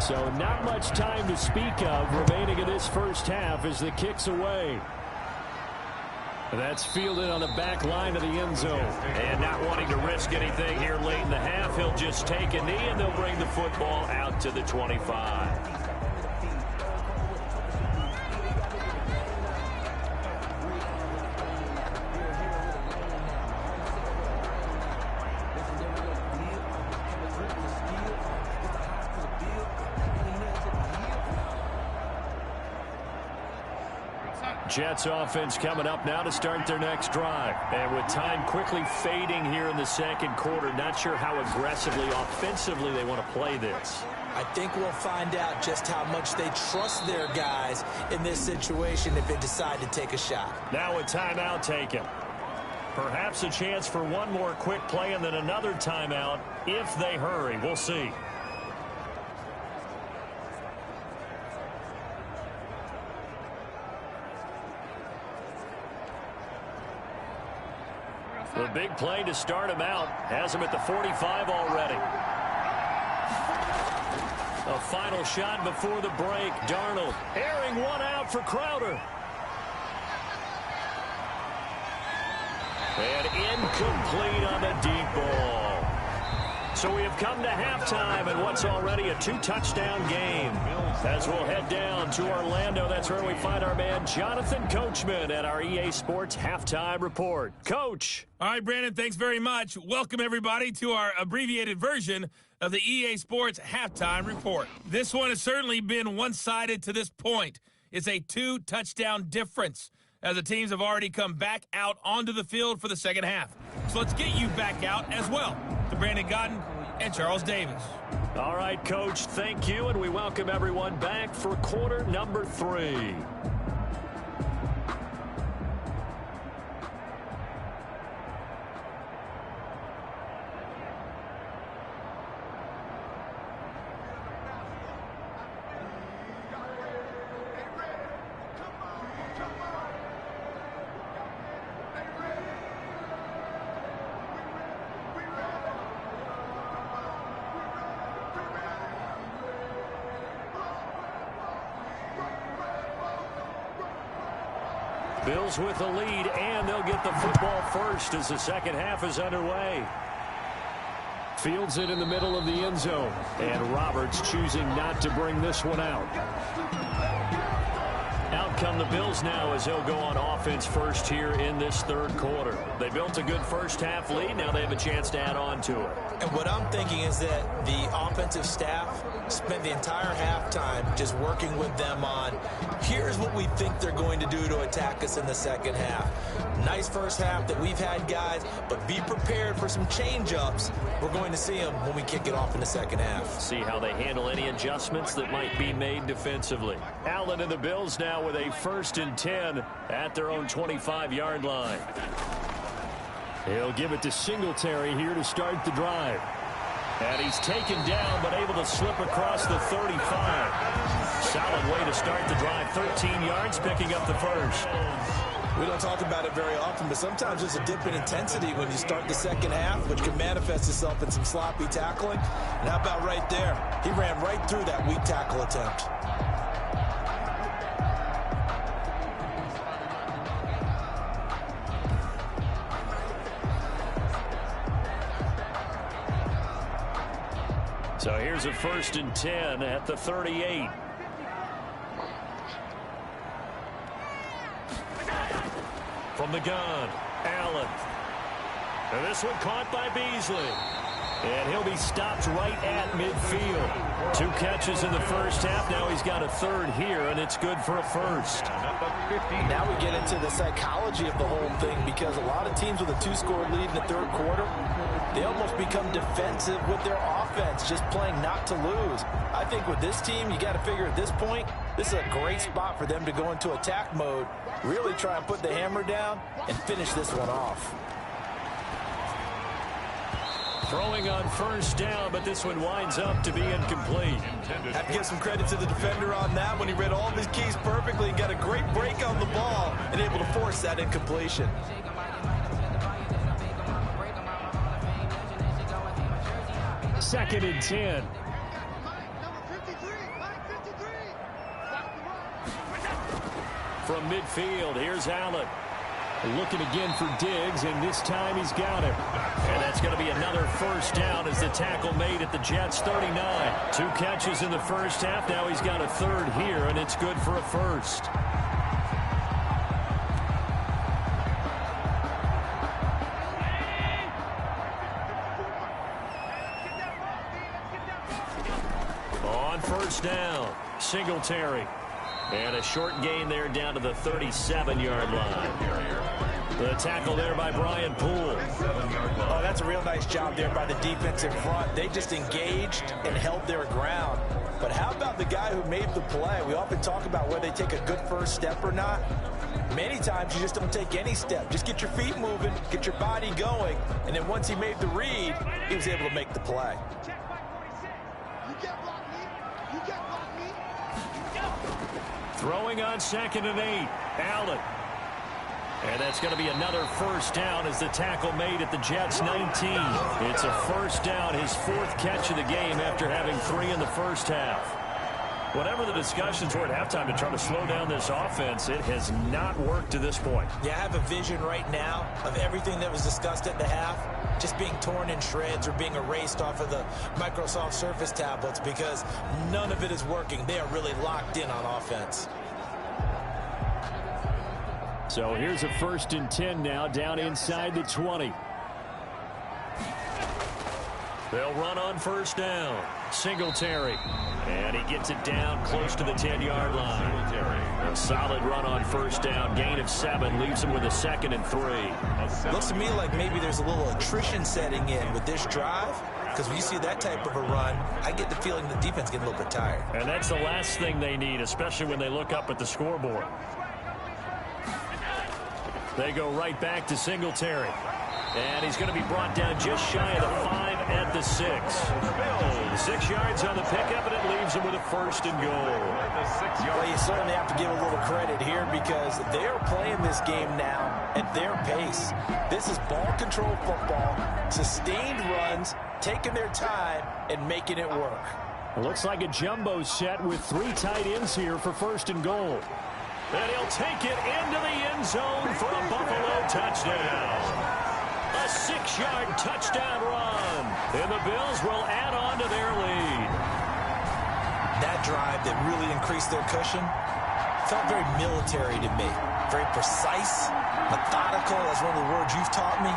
S2: So not much time to speak of remaining in this first half as the kick's away. That's fielded on the back line of the end zone. And not wanting to risk anything here late in the half, he'll just take a knee and they'll bring the football out to the 25. Jets offense coming up now to start their next drive. And with time quickly fading here in the second quarter, not sure how aggressively, offensively they want to play this.
S3: I think we'll find out just how much they trust their guys in this situation if they decide to take a shot.
S2: Now a timeout taken. Perhaps a chance for one more quick play and then another timeout if they hurry. We'll see. The big play to start him out has him at the 45 already. A final shot before the break. Darnold airing one out for Crowder. And incomplete on the deep ball. So we have come to halftime in what's already a 2-touchdown game. As we'll head down to Orlando, that's where we find our man Jonathan Coachman at our EA Sports Halftime Report. Coach.
S4: All right, Brandon, thanks very much. Welcome, everybody, to our abbreviated version of the EA Sports Halftime Report. This one has certainly been one-sided to this point. It's a 2-touchdown difference as the teams have already come back out onto the field for the second half. So let's get you back out as well to Brandon Godden and Charles Davis.
S2: All right, Coach, thank you, and we welcome everyone back for quarter number 3. Bills with the lead, and they'll get the football first as the second half is underway. Fields it in the middle of the end zone, and Roberts choosing not to bring this one out. Out come the Bills now as they'll go on offense first here in this third quarter. They built a good first half lead. Now they have a chance to add on to it.
S3: And what I'm thinking is that the offensive staff spent the entire halftime just working with them on, here's what we think they're going to do to attack us in the second half. Nice first half that we've had, guys, but be prepared for some change-ups. We're going to see them when we kick it off in the second half.
S2: See how they handle any adjustments that might be made defensively. Allen and the Bills now with a 1st and 10 at their own 25-yard line. He'll give it to Singletary here to start the drive. And he's taken down but able to slip across the 35. Solid way to start the drive. 13 yards, picking up the first.
S3: We don't talk about it very often, but sometimes there's a dip in intensity when you start the second half, which can manifest itself in some sloppy tackling. And how about right there? He ran right through that weak tackle attempt.
S2: So here's a 1st and 10 at the 38. From the gun, Allen. And this one caught by Beasley. And he'll be stopped right at midfield. 2 catches in the first half. Now he's got a 3rd here, and it's good for a first.
S3: Now we get into the psychology of the whole thing, because a lot of teams with a 2-score lead in the third quarter, they almost become defensive with their offense, just playing not to lose. I think with this team, you got to figure at this point, this is a great spot for them to go into attack mode, really try and put the hammer down and finish this one off.
S2: Throwing on 1st down, but this one winds up to be incomplete.
S3: Have to give some credit to the defender on that when he read all of his keys perfectly and got a great break on the ball and able to force that incompletion.
S2: Second and 10. From midfield, here's Allen. Looking again for Diggs, and this time he's got it. And that's going to be another 1st down as the tackle made at the Jets' 39. 2 catches in the first half. Now he's got a 3rd here, and it's good for a first. On 1st down, Singletary. And a short gain there down to the 37-yard line. The tackle there by Brian Poole.
S3: Oh, that's a real nice job there by the defense in front. They just engaged and held their ground. But how about the guy who made the play? We often talk about whether they take a good first step or not. Many times you just don't take any step. Just get your feet moving, get your body going, and then once he made the read, he was able to make the play.
S2: Throwing on 2nd and 8, Allen. And that's going to be another 1st down as the tackle made at the Jets' 19. It's a 1st down, his 4th catch of the game after having 3 in the first half. Whatever the discussions were at halftime to try to slow down this offense, it has not worked to this point.
S3: Yeah, I have a vision right now of everything that was discussed at the half just being torn in shreds or being erased off of the Microsoft Surface tablets, because none of it is working. They are really locked in on offense.
S2: So here's a 1st and 10 now, down inside the 20. They'll run on 1st down. Singletary. And he gets it down close to the 10-yard line. A solid run on 1st down. Gain of 7 leaves him with a 2nd and 3.
S3: Looks to me like maybe there's a little attrition setting in with this drive, because when you see that type of a run, I get the feeling the defense getting a little bit tired.
S2: And that's the last thing they need, especially when they look up at the scoreboard. They go right back to Singletary. And he's going to be brought down just shy of the 5 at the 6. 6 yards on the pickup, and it leaves him with a 1st and goal.
S3: Well, you certainly have to give a little credit here, because they are playing this game now at their pace. This is ball control football, sustained runs, taking their time, and making it work.
S2: It looks like a jumbo set with 3 tight ends here for 1st and goal. And he'll take it into the end zone for a Buffalo touchdown. A 6-yard touchdown run. And the Bills will add on to their lead.
S3: That drive that really increased their cushion felt very military to me. Very precise, methodical, that's one of the words you've taught me.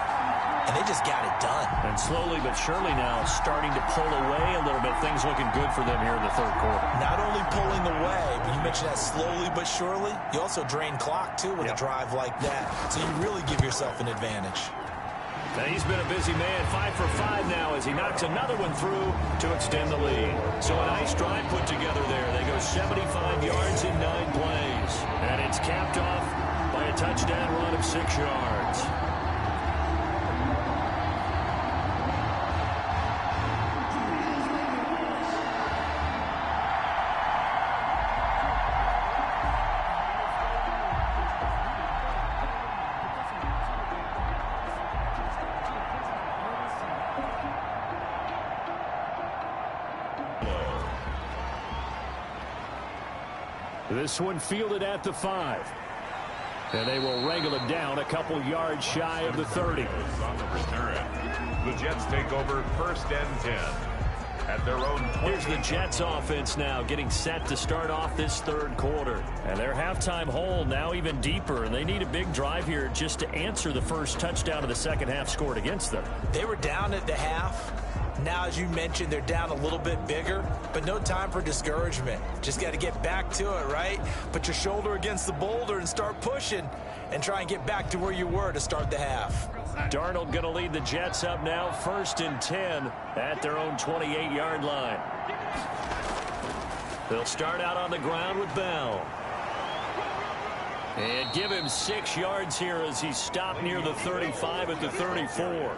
S3: And they just got it done.
S2: And slowly but surely now starting to pull away a little bit. Things looking good for them here in the third quarter.
S3: Not only pulling away, but you mentioned that slowly but surely. You also drain clock, too, with a drive like that. So you really give yourself an advantage.
S2: Now he's been a busy man, 5 for 5 now as he knocks another one through to extend the lead. So a nice drive put together there. They go 75 yards in 9 plays. And it's capped off by a touchdown run of 6 yards. This one fielded at the 5. And they will wrangle it down a couple yards shy of the 30.
S1: On the return, the Jets take over 1st and 10 at their own 20.
S2: Here's the Jets offense now getting set to start off this third quarter. And their halftime hole now even deeper. And they need a big drive here just to answer the first touchdown of the second half scored against them.
S3: They were down at the half. Now, as you mentioned, they're down a little bit bigger, but no time for discouragement. Just got to get back to it, right? Put your shoulder against the boulder and start pushing and try and get back to where you were to start the half.
S2: Darnold going to lead the Jets up now, 1st and 10 at their own 28-yard line. They'll start out on the ground with Bell. And give him 6 yards here as he's stopped near the 35 at the 34.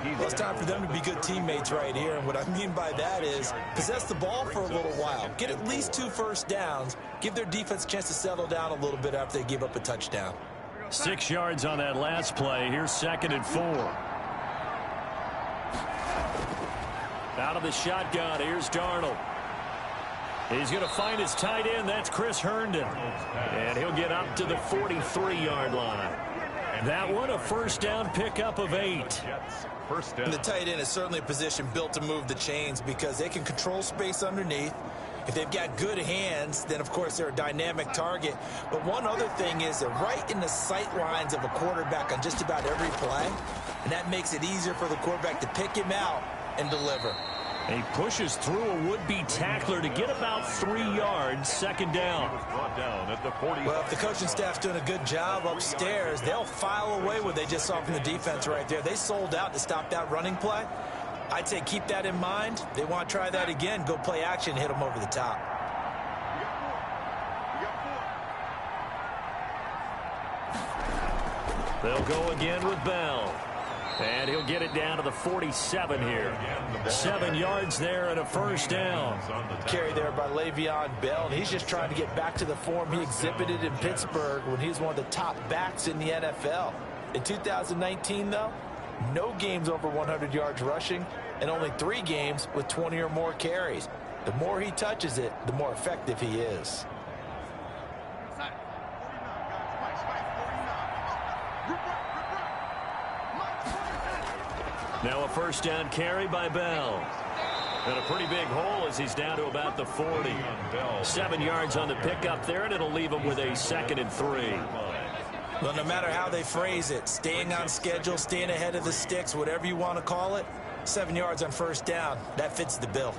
S3: Well, it's time for them to be good teammates right here. And what I mean by that is possess the ball for a little while. Get at least 2 first downs. Give their defense a chance to settle down a little bit after they give up a touchdown.
S2: 6 yards on that last play. Here's 2nd and 4. Out of the shotgun. Here's Darnold. He's going to find his tight end. That's Chris Herndon. And he'll get up to the 43-yard line. That one, a first down pickup of 8.
S3: And the tight end is certainly a position built to move the chains because they can control space underneath. If they've got good hands, then, of course, they're a dynamic target. But one other thing is they're right in the sight lines of a quarterback on just about every play. And that makes it easier for the quarterback to pick him out and deliver.
S2: He pushes through a would-be tackler to get about 3 yards, 2nd down.
S3: Well, if the coaching staff's doing a good job upstairs, they'll file away what they just saw from the defense right there. They sold out to stop that running play. I'd say keep that in mind. They want to try that again. Go play action, hit them over the top.
S2: They'll go again with Bell. And he'll get it down to the 47 here. 7 yards there and a first down.
S3: Carry there by Le'Veon Bell. And he's just trying to get back to the form he exhibited in Pittsburgh when he was one of the top backs in the NFL. In 2019, though, no games over 100 yards rushing and only 3 games with 20 or more carries. The more he touches it, the more effective he is.
S2: Now a first down carry by Bell. And a pretty big hole as he's down to about the 40. 7 yards on the pickup there, and it'll leave him with a 2nd and 3.
S3: Well, no matter how they phrase it, staying on schedule, staying ahead of the sticks, whatever you want to call it, 7 yards on first down, that fits the bill.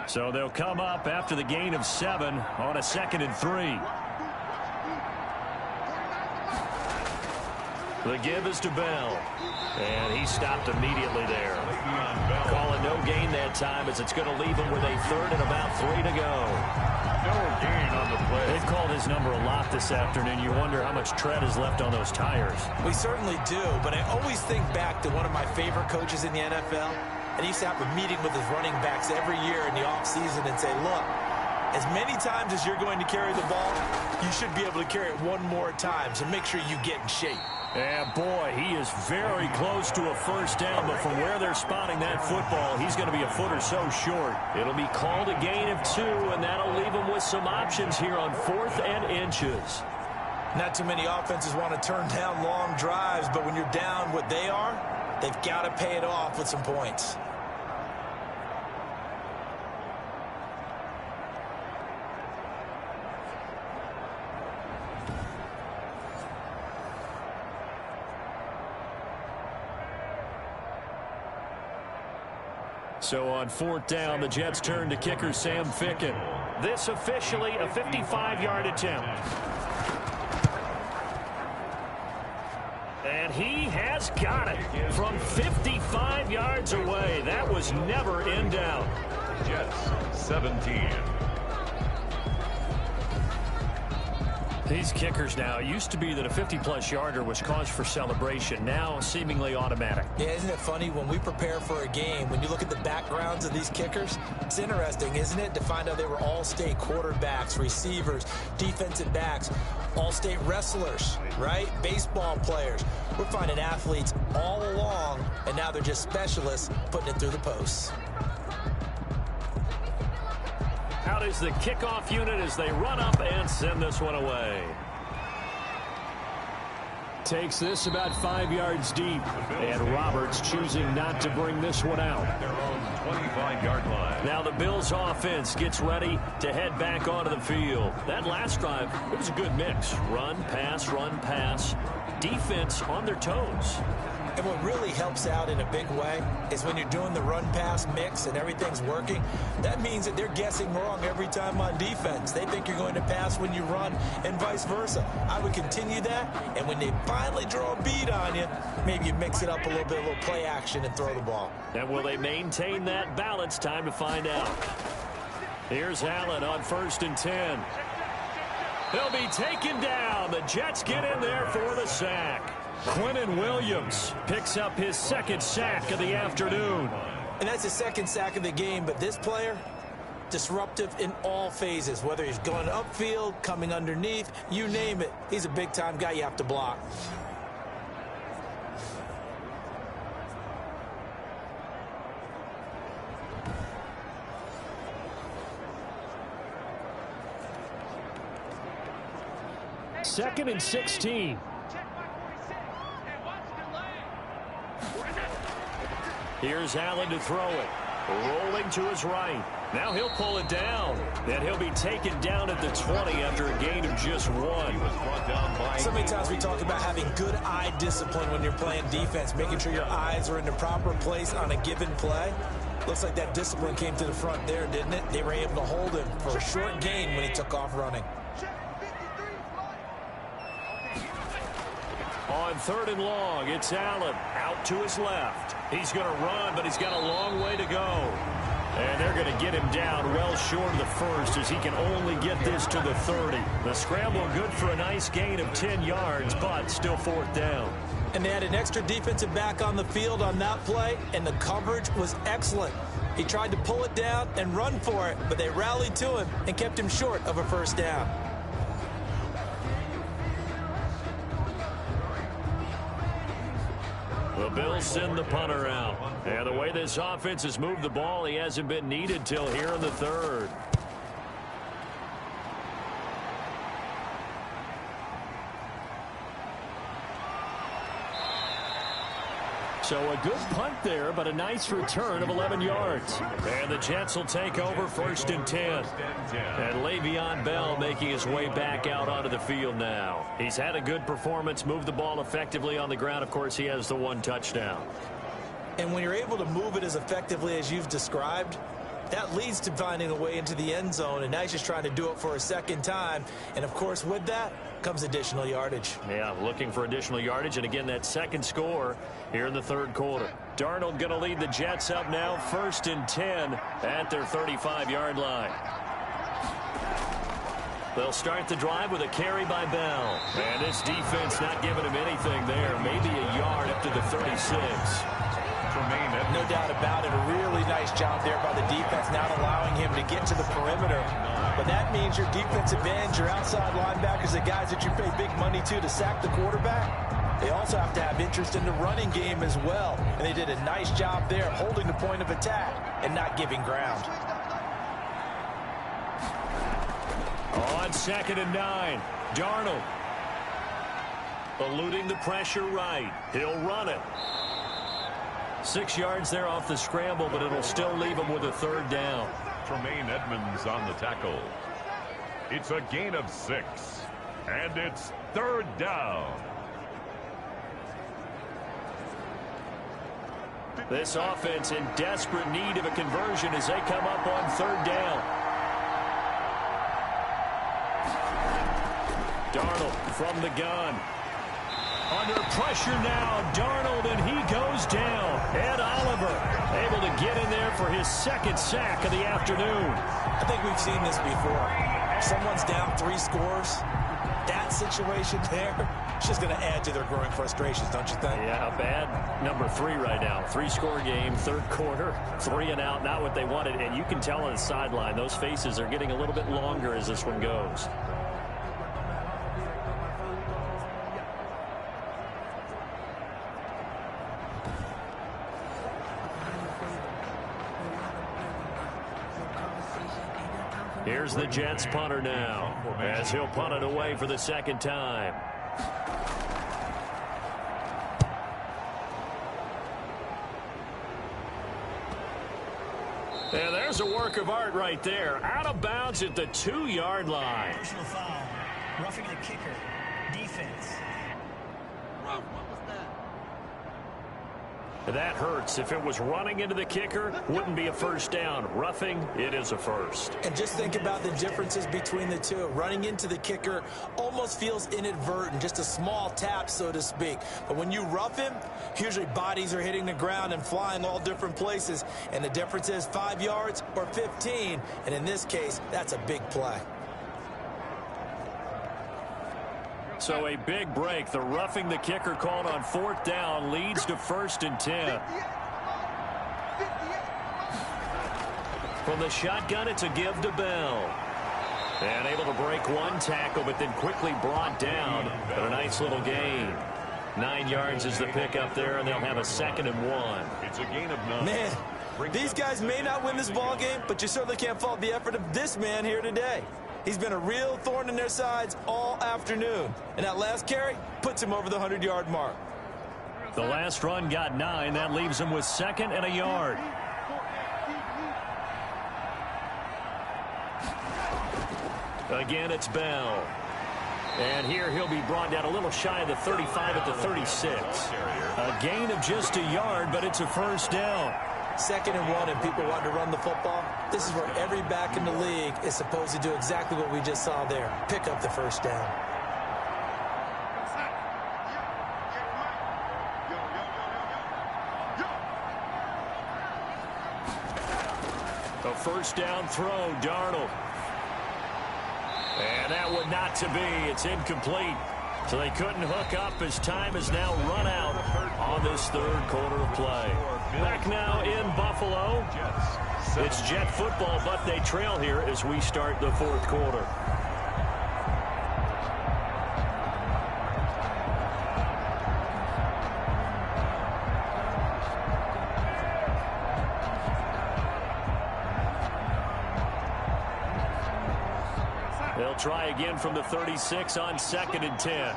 S2: So they'll come up after the gain of 7 on a 2nd and 3. The give is to Bell. And he stopped immediately there. Calling no gain that time as it's going to leave him with a 3rd and about 3 to go.
S1: No gain on the play.
S2: They've called his number a lot this afternoon. You wonder how much tread is left on those tires.
S3: We certainly do, but I always think back to one of my favorite coaches in the NFL. And he used to have a meeting with his running backs every year in the offseason and say, look, as many times as you're going to carry the ball, you should be able to carry it one more time, so make sure you get in shape.
S2: And boy, he is very close to a first down, but from where they're spotting that football, he's going to be a foot or so short. It'll be called a gain of 2, and that'll leave him with some options here on 4th and inches.
S3: Not too many offenses want to turn down long drives, but when you're down what they are, they've got to pay it off with some points.
S2: So on 4th down, the Jets turn to kicker Sam Ficken. This officially a 55-yard attempt. And he has got it from 55 yards away. That was never in doubt.
S1: Jets 17.
S2: These kickers now, it used to be that a 50-plus yarder was cause for celebration. Now seemingly automatic.
S3: Yeah, isn't it funny when we prepare for a game, when you look at the backgrounds of these kickers, it's interesting, isn't it, to find out they were all-state quarterbacks, receivers, defensive backs, all-state wrestlers, right? Baseball players. We're finding athletes all along, and now they're just specialists putting it through the posts.
S2: Out is the kickoff unit as they run up and send this one away. Takes this about 5 yards deep, and Roberts choosing not to bring this one out.
S1: Their own 25-yard line.
S2: Now the Bills offense gets ready to head back onto the field. That last drive, it was a good mix. Run, pass, defense on their toes.
S3: And what really helps out in a big way is when you're doing the run-pass mix and everything's working, that means that they're guessing wrong every time on defense. They think you're going to pass when you run and vice versa. I would continue that, and when they finally draw a bead on you, maybe you mix it up a little bit, play action and throw the ball.
S2: And will they maintain that balance? Time to find out. Here's Allen on 1st and 10. They'll be taken down. The Jets get in there for the sack. Quentin Williams picks up his 2nd sack of the afternoon.
S3: And that's his 2nd sack of the game, but this player, disruptive in all phases, whether he's going upfield, coming underneath, you name it. He's a big-time guy you have to block.
S2: Second and 16. Here's Allen to throw it. Rolling to his right. Now he'll pull it down. And he'll be taken down at the 20 after a gain of just 1.
S3: So many times we talk about having good eye discipline when you're playing defense, making sure your eyes are in the proper place on a given play. Looks like that discipline came to the front there, didn't it? They were able to hold him for a short gain when he took off running.
S2: On 3rd and long, it's Allen out to his left. He's going to run, but he's got a long way to go. And they're going to get him down well short of the 1st as he can only get this to the 30. The scramble good for a nice gain of 10 yards, but still 4th down.
S3: And they had an extra defensive back on the field on that play, and the coverage was excellent. He tried to pull it down and run for it, but they rallied to him and kept him short of a 1st down.
S2: The Bills send the punter out. And the way this offense has moved the ball, he hasn't been needed till here in the 3rd. So a good punt there, but a nice return of 11 yards. And the Jets will take over 1st and 10. And Le'Veon Bell making his way back out onto the field now. He's had a good performance, moved the ball effectively on the ground. Of course, he has the 1 touchdown.
S3: And when you're able to move it as effectively as you've described, that leads to finding a way into the end zone, and now he's just trying to do it for a 2nd time. And, of course, with that comes additional yardage.
S2: Yeah, looking for additional yardage, and again, that 2nd score here in the 3rd quarter. Darnold going to lead the Jets up now, 1st and 10 at their 35-yard line. They'll start the drive with a carry by Bell. And this defense not giving him anything there, maybe a yard up to the 36.
S3: No doubt about it. A really nice job there by the defense, not allowing him to get to the perimeter. But that means your defensive ends, your outside linebackers, the guys that you pay big money to sack the quarterback, They also have to have interest in the running game as well. And they did a nice job there of holding the point of attack and not giving ground.
S2: On 2nd and 9, Darnold. Eluding the pressure right. He'll run it. 6 yards there off the scramble, but it'll still leave him with a 3rd down.
S1: Tremaine Edmonds on the tackle. It's a gain of 6, and it's 3rd down.
S2: This offense in desperate need of a conversion as they come up on 3rd down. Darnold from the gun. Under pressure now, Darnold, and he goes down. Ed Oliver able to get in there for his 2nd sack of the afternoon.
S3: I think we've seen this before. Someone's down 3 scores. That situation there, it's just going to add to their growing frustrations, don't you think?
S2: Yeah, bad number 3 right now. 3-score game, 3rd quarter, 3 and out, not what they wanted. And you can tell on the sideline, those faces are getting a little bit longer as this one goes. Here's the Jets punter now, as he'll punt it away for the 2nd time. And there's a work of art right there. Out of bounds at the 2-yard line.
S5: Personal foul. Roughing the kicker. Defense.
S2: That hurts. If it was running into the kicker, wouldn't be a 1st down. Roughing, it is a 1st.
S3: And just think about the differences between the two. Running into the kicker almost feels inadvertent, just a small tap, so to speak. But when you rough him, usually bodies are hitting the ground and flying all different places. And the difference is 5 yards or 15. And in this case, that's a big play.
S2: So a big break. The roughing the kicker called on 4th down leads to 1st and 10. From the shotgun, it's a give to Bell. And able to break 1 tackle, but then quickly brought down. But a nice little gain. 9 yards is the pickup there, and they'll have a 2nd and 1.
S1: It's a gain of 9.
S3: Man, these guys may not win this ball game, but you certainly can't fault the effort of this man here today. He's been a real thorn in their sides all afternoon. And that last carry puts him over the 100-yard mark.
S2: The last run got 9. That leaves him with 2nd and a yard. Again, it's Bell. And here he'll be brought down a little shy of the 35 at the 36. A gain of just a yard, but it's a 1st down.
S3: 2nd and 1 and people want to run the football. This is where every back in the league is supposed to do exactly what we just saw there. Pick up the 1st down.
S2: A 1st down throw, Darnold. And that one not to be. It's incomplete. So they couldn't hook up as time has now run out on this 3rd quarter of play. Back now in Buffalo. It's Jet football, but they trail here as we start the 4th quarter. They'll try again from the 36 on 2nd and 10.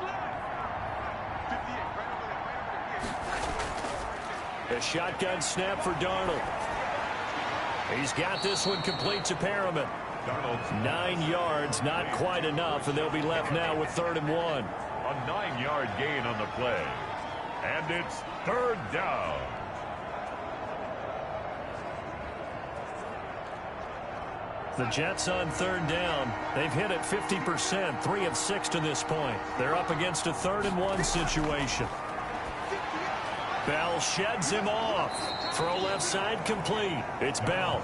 S2: A shotgun snap for Darnold. He's got this one complete to Perriman. 9 yards, not quite enough, and they'll be left now with 3rd and 1.
S1: A 9-yard gain on the play. And it's 3rd down.
S2: The Jets on 3rd down. They've hit it 50%, 3 of 6 to this point. They're up against a 3rd and 1 situation. Bell sheds him off. Throw left side complete. It's Bell.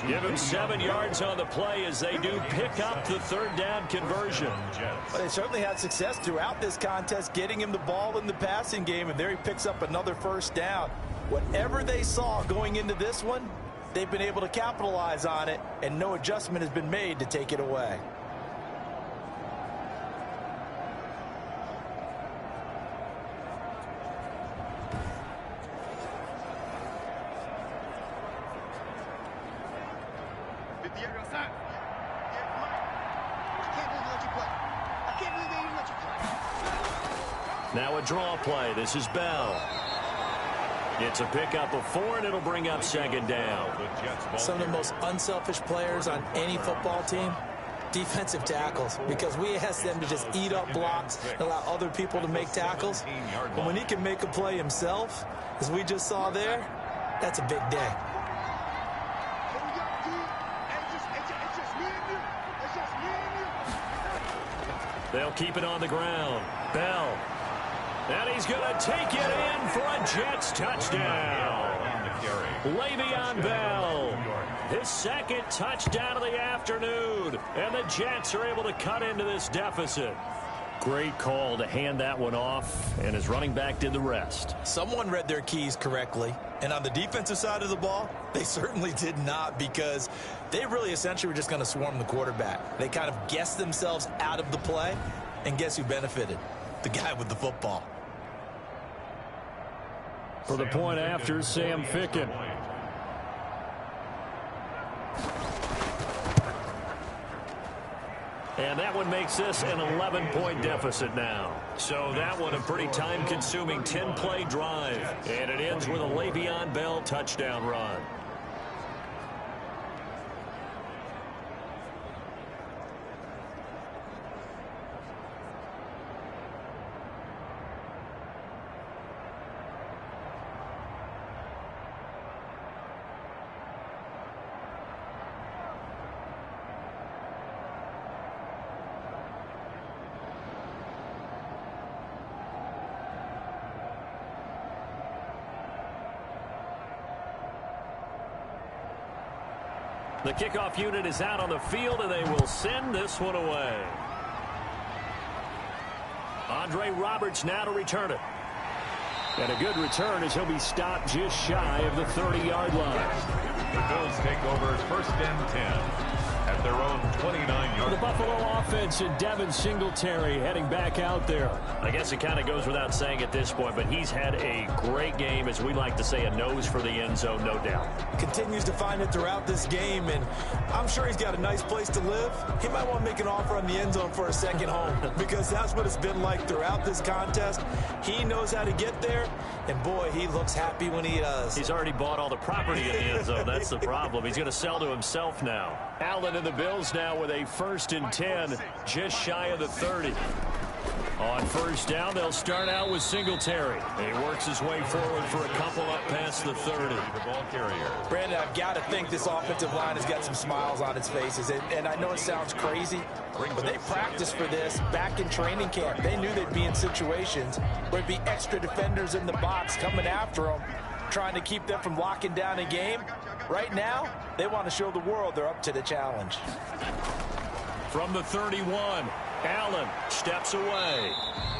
S2: Give him 7 yards on the play as they do pick up the 3rd down conversion.
S3: But they certainly had success throughout this contest getting him the ball in the passing game, and there he picks up another 1st down. Whatever they saw going into this one, they've been able to capitalize on it, and no adjustment has been made to take it away.
S2: Now a draw play. This is Bell. It's a pickup of 4, and it'll bring up second down.
S3: Some of the most unselfish players on any football team, defensive tackles, because we ask them to just eat up blocks and allow other people to make tackles. But when he can make a play himself, as we just saw there, that's a big day.
S2: They'll keep it on the ground. Bell. And he's going to take it in for a Jets touchdown. Le'Veon Bell. His second touchdown of the afternoon. And the Jets are able to cut into this deficit. Great call to hand that one off, and his running back did the rest.
S3: Someone read their keys correctly, and on the defensive side of the ball, they certainly did not, because they really essentially were just going to swarm the quarterback. They kind of guessed themselves out of the play, and guess who benefited? The guy with the football.
S2: For the point after, Sam Ficken. And that one makes this an 11-point deficit now. So that one a pretty time-consuming 10-play drive. And it ends with a Le'Veon Bell touchdown run. The kickoff unit is out on the field, and they will send this one away. Andre Roberts now to return it. And a good return as he'll be stopped just shy of the 30-yard line.
S1: The Bills take over first and 10 at their own 29-yard.
S2: The Buffalo offense and Devin Singletary heading back out there. I guess it kind of goes without saying at this point, but he's had a great game, as we like to say, a nose for the end zone, no doubt.
S3: Continues to find it throughout this game, and I'm sure he's got a nice place to live. He might want to make an offer on the end zone for a second home, because that's what it's been like throughout this contest. He knows how to get there, and boy, he looks happy when he does.
S2: He's already bought all the property in the end zone. That's the problem. He's going to sell to himself now. Allen and the Bills now with a 1st and 10, just shy of the 30. On first down, they'll start out with Singletary. He works his way forward for a couple up past the 30.
S1: The ball carrier.
S3: Brandon, I've got to think this offensive line has got some smiles on its faces. And I know it sounds crazy, but they practiced for this back in training camp. They knew they'd be in situations where there'd be extra defenders in the box coming after them, trying to keep them from locking down a game. Right now, they want to show the world they're up to the challenge.
S2: From the 31, Allen steps away.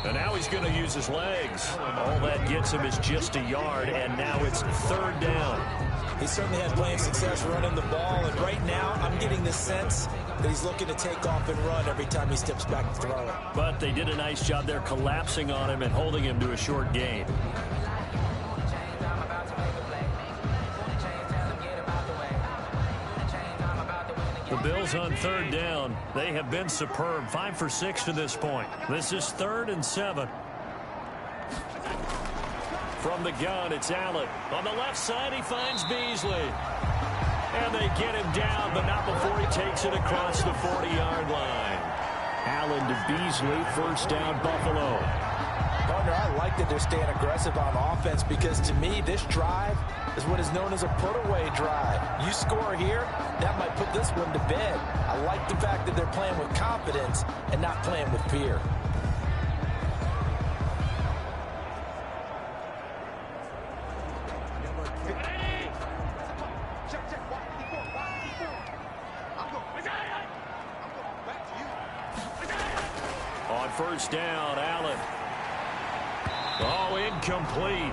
S2: And now he's going to use his legs. All that gets him is just a yard, and now it's 3rd down.
S3: He certainly had plenty of success running the ball, and right now I'm getting the sense that he's looking to take off and run every time he steps back to throw it.
S2: But they did a nice job there collapsing on him and holding him to a short gain. The Bills on 3rd down. They have been superb. 5 for 6 to this point. This is 3rd and 7. From the gun, it's Allen. On the left side, he finds Beasley. And they get him down, but not before he takes it across the 40-yard line. Allen to Beasley, 1st down, Buffalo.
S3: Partner, I like that they're staying aggressive on offense, because to me, this drive is what is known as a put-away drive. You score here, that might put this one to bed. I like the fact that they're playing with confidence and not playing with fear.
S2: On first down, Allen. Oh, incomplete.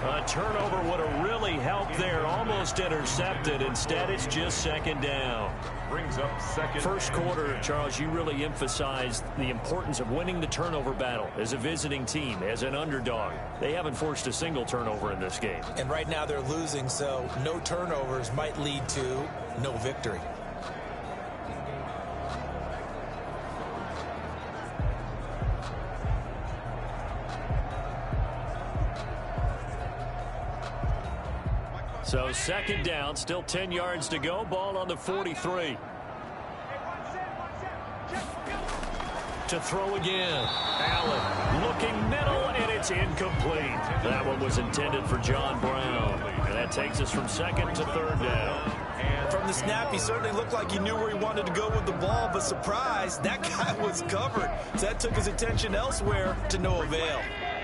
S2: A turnover would have really helped there. Almost intercepted. Instead, it's just 2nd down.
S1: Brings up 2nd.
S2: First quarter, Charles, you really emphasized the importance of winning the turnover battle as a visiting team, as an underdog. They haven't forced a single turnover in this game.
S3: And right now they're losing, so no turnovers might lead to no victory.
S2: So second down, still 10 yards to go. Ball on the 43. To throw again. Allen looking middle, and it's incomplete. That one was intended for John Brown. And that takes us from second to third down.
S3: From the snap, he certainly looked like he knew where he wanted to go with the ball, but surprise, that guy was covered. So that took his attention elsewhere to no avail.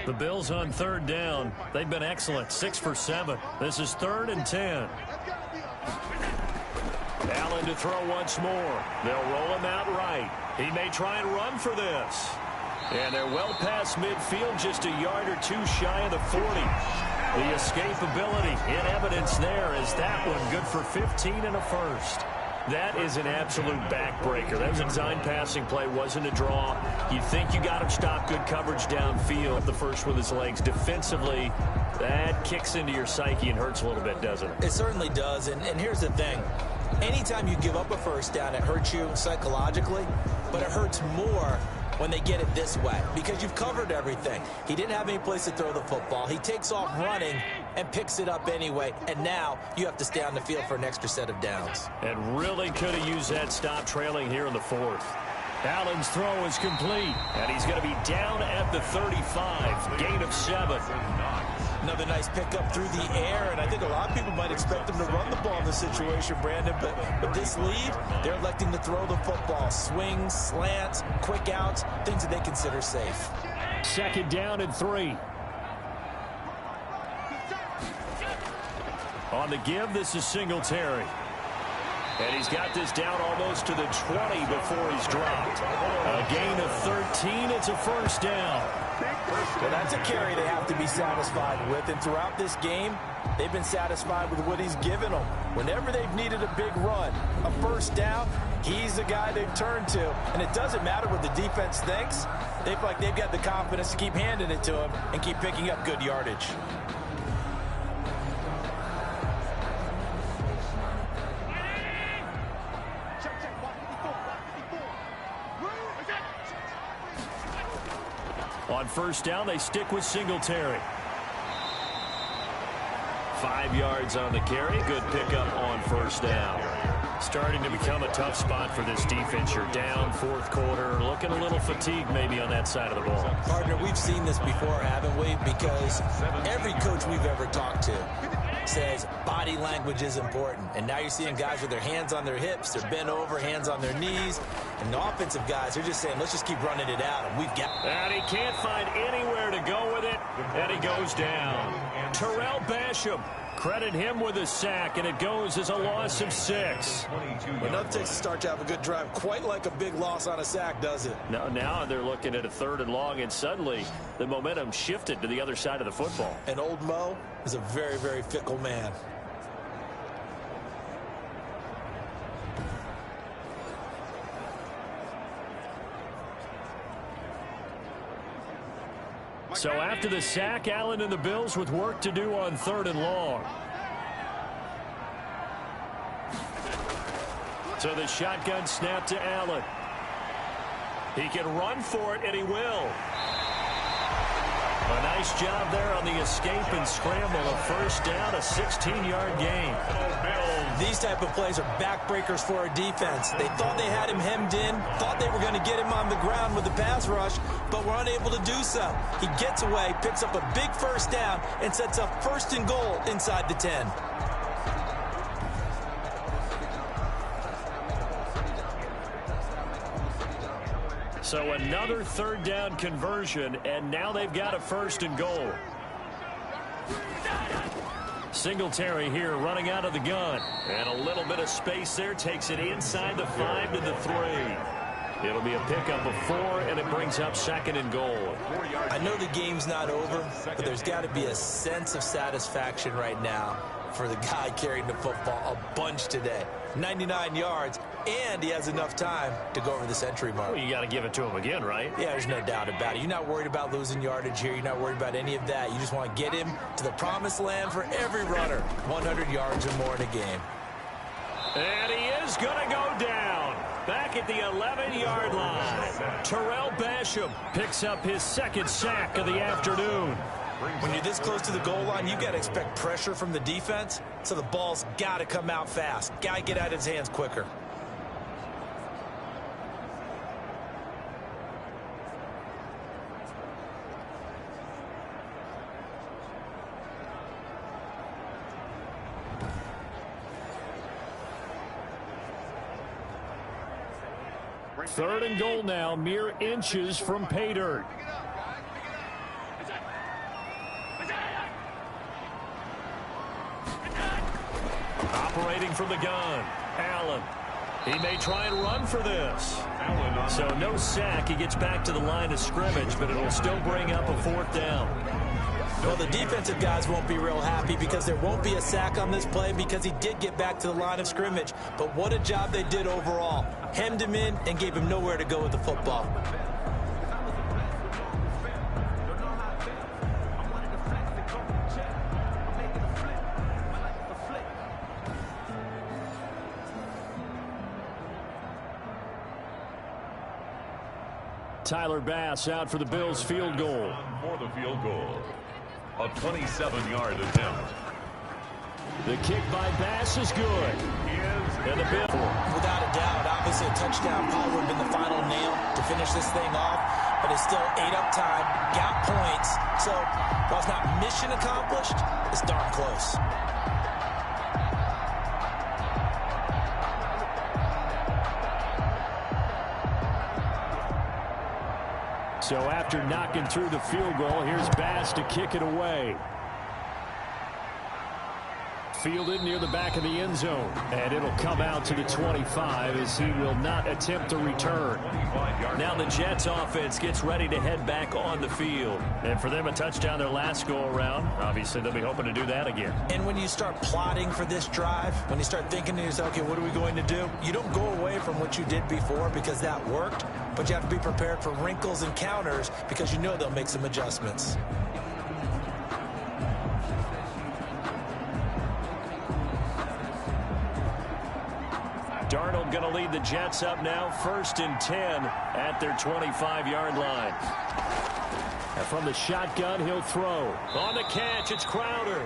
S2: The Bills on third down. They've been excellent, 6 for 7. This is 3rd and 10. Allen to throw once more. They'll roll him out right. He may try and run for this. And they're well past midfield, just a yard or two shy of the 40. The escapability in evidence there is that one good for 15 and a first. That is an absolute backbreaker. That was a design passing play, wasn't a draw. You think you got him stopped, good coverage downfield. The first with his legs. Defensively, that kicks into your psyche and hurts a little bit, doesn't it?
S3: It certainly does, and here's the thing. Anytime you give up a first down, it hurts you psychologically, but it hurts more when they get it this way because you've covered everything. He didn't have any place to throw the football. He takes off running and picks it up anyway, and now you have to stay on the field for an extra set of downs.
S2: And really could have used that stop trailing here in the 4th. Allen's throw is complete, and he's going to be down at the 35. Gain of 7.
S3: Another nice pickup through the air, and I think a lot of people might expect him to run the ball in this situation, Brandon, but with this lead, they're electing to throw the football. Swings, slants, quick outs, things that they consider safe.
S2: Second down and 3. On the give, this is Singletary. And he's got this down almost to the 20 before he's dropped. A gain of 13. It's a first down.
S3: Well, that's a carry they have to be satisfied with. And throughout this game, they've been satisfied with what he's given them. Whenever they've needed a big run, a first down, he's the guy they've turned to. And it doesn't matter what the defense thinks. They feel like they've got the confidence to keep handing it to him and keep picking up good yardage.
S2: On first down, they stick with Singletary. 5 yards on the carry. Good pickup on first down. Starting to become a tough spot for this defense. You're down 4th quarter. Looking a little fatigued maybe on that side of the ball.
S3: Partner, we've seen this before, haven't we? Because every coach we've ever talked to says body language is important. And now you're seeing guys with their hands on their hips, they're bent over, hands on their knees. And the offensive guys, they're just saying, let's just keep running it out. And we've got...
S2: And he can't find anywhere to go with it. And he goes down. Terrell Basham. Credit him with a sack, and it goes as a loss of 6.
S3: Enough takes to start to have a good drive. Quite like a big loss on a sack, does it?
S2: Now they're looking at a 3rd and long, and suddenly the momentum shifted to the other side of the football.
S3: And old Mo is a very, very fickle man.
S2: So after the sack, Allen and the Bills with work to do on 3rd and long. So the shotgun snap to Allen. He can run for it, and he will. A nice job there on the escape and scramble. A first down, a 16-yard gain.
S3: These type of plays are backbreakers for a defense. They thought they had him hemmed in, thought they were going to get him on the ground with the pass rush, but were unable to do so. He gets away, picks up a big first down, and sets up 1st and goal inside the 10.
S2: So another 3rd down conversion, and now they've got a 1st and goal. Singletary here running out of the gun. And a little bit of space there. Takes it inside the 5 to the 3. It'll be a pickup of 4, and it brings up 2nd and goal.
S3: I know the game's not over, but there's got to be a sense of satisfaction right now for the guy carrying the football a bunch today. 99 yards, and he has enough time to go over the century mark.
S2: Well, you got to give it to him again, right?
S3: Yeah, there's no doubt about it. You're not worried about losing yardage here. You're not worried about any of that. You just want to get him to the promised land for every runner. 100 yards or more in a game.
S2: And he is going to go down. Back at the 11-yard line. Terrell Basham picks up his 2nd sack of the afternoon.
S3: When you're this close to the goal line, you got to expect pressure from the defense, so the ball's got to come out fast. Got to get out of his hands quicker.
S2: Third and goal now, mere inches from pay dirt. Operating from the gun, Allen. He may try and run for this. So no sack. He gets back to the line of scrimmage, but it'll still bring up a fourth down.
S3: Well, the defensive guys won't be real happy because there won't be a sack on this play because he did get back to the line of scrimmage. But what a job they did overall. Hemmed him in and gave him nowhere to go with the football.
S2: Tyler Bass out for the Bills field goal.
S1: For the field goal. A 27-yard attempt.
S2: The kick by Bass is good. And the Bills.
S3: Without a doubt, obviously a touchdown probably would have been the final nail to finish this thing off. But it's still ate up time, got points. So while it's not mission accomplished, it's darn close.
S2: So after knocking through the field goal, here's Bass to kick it away. Fielded near the back of the end zone. And it'll come out to the 25 as he will not attempt to return. Now the Jets offense gets ready to head back on the field. And for them, a touchdown their last go-around. Obviously, they'll be hoping to do that again.
S3: And when you start plotting for this drive, when you start thinking to yourself, okay, what are we going to do? You don't go away from what you did before because that worked. But you have to be prepared for wrinkles and counters because you know they'll make some adjustments.
S2: Darnold going to lead the Jets up now, 1st and 10 at their 25-yard line. And from the shotgun, he'll throw. On the catch, it's Crowder.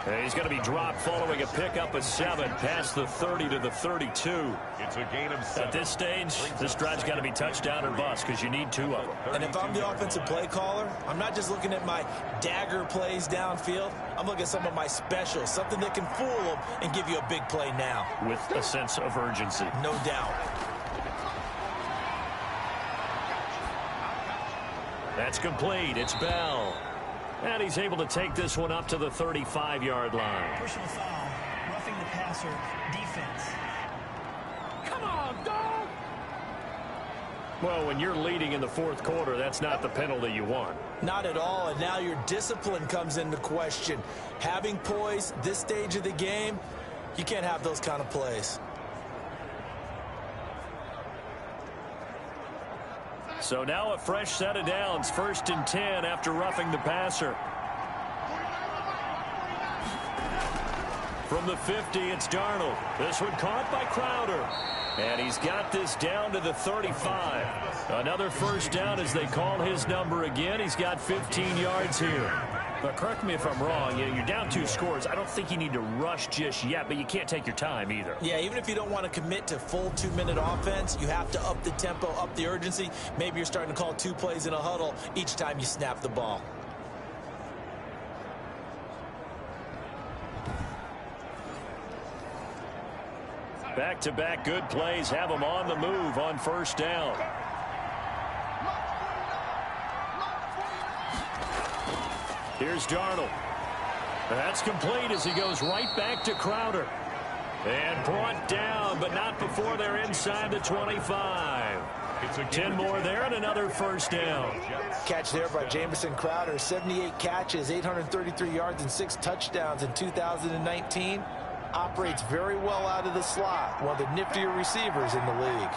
S2: And he's going to be dropped following a pickup of 7 past the 30 to the 32.
S1: It's a gain of 7.
S2: At this stage, this drive's got to be touchdown or bust because you need 2 of them.
S3: And if I'm the offensive play caller, I'm not just looking at my dagger plays downfield. I'm looking at some of my specials, something that can fool them and give you a big play now.
S2: With a sense of urgency.
S3: No doubt.
S2: That's complete. It's Bell. And he's able to take this one up to the 35-yard line.
S5: Personal foul, roughing the passer, defense.
S2: Come on, dog! Well, when you're leading in the 4th quarter, that's not the penalty you want.
S3: Not at all, and now your discipline comes into question. Having poise this stage of the game, you can't have those kind of plays.
S2: So now a fresh set of downs, 1st and 10 after roughing the passer. From the 50, it's Darnold. This one caught by Crowder. And he's got this down to the 35. Another first down as they call his number again. He's got 15 yards here. But correct me if I'm wrong, you're down 2 scores. I don't think you need to rush just yet, but you can't take your time either.
S3: Yeah, even if you don't want to commit to full 2-minute offense, you have to up the tempo, up the urgency. Maybe you're starting to call 2 plays in a huddle each time you snap the ball.
S2: Back-to-back good plays have them on the move on 1st down. Here's Darnold. That's complete as he goes right back to Crowder. And brought down, but not before they're inside the 25. 10 more there and another first down.
S3: Catch there by Jamison Crowder. 78 catches, 833 yards, and 6 touchdowns in 2019. Operates very well out of the slot. One of the niftier receivers in the league.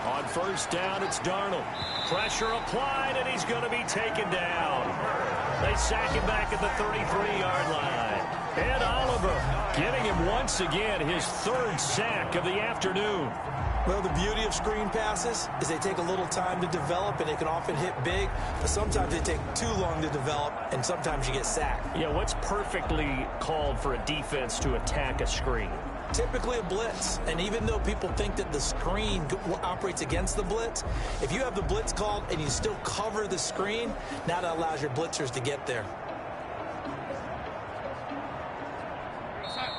S2: On 1st down, it's Darnold. Pressure applied, and he's going to be taken down. They sack him back at the 33-yard line. And Oliver getting him once again his 3rd sack of the afternoon.
S3: Well, the beauty of screen passes is they take a little time to develop, and they can often hit big, but sometimes they take too long to develop, and sometimes you get sacked.
S2: Yeah, what's perfectly called for a defense to attack a screen?
S3: Typically a blitz, and even though people think that the screen operates against the blitz, if you have the blitz called and you still cover the screen, now that allows your blitzers to get there.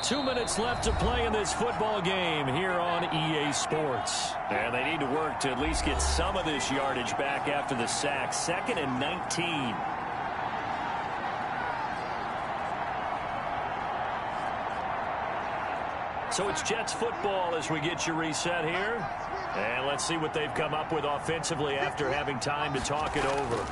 S2: 2 minutes left to play in this football game here on EA Sports. And they need to work to at least get some of this yardage back after the sack. 2nd and 19. So it's Jets football as we get you reset here. And let's see what they've come up with offensively after having time to talk it over.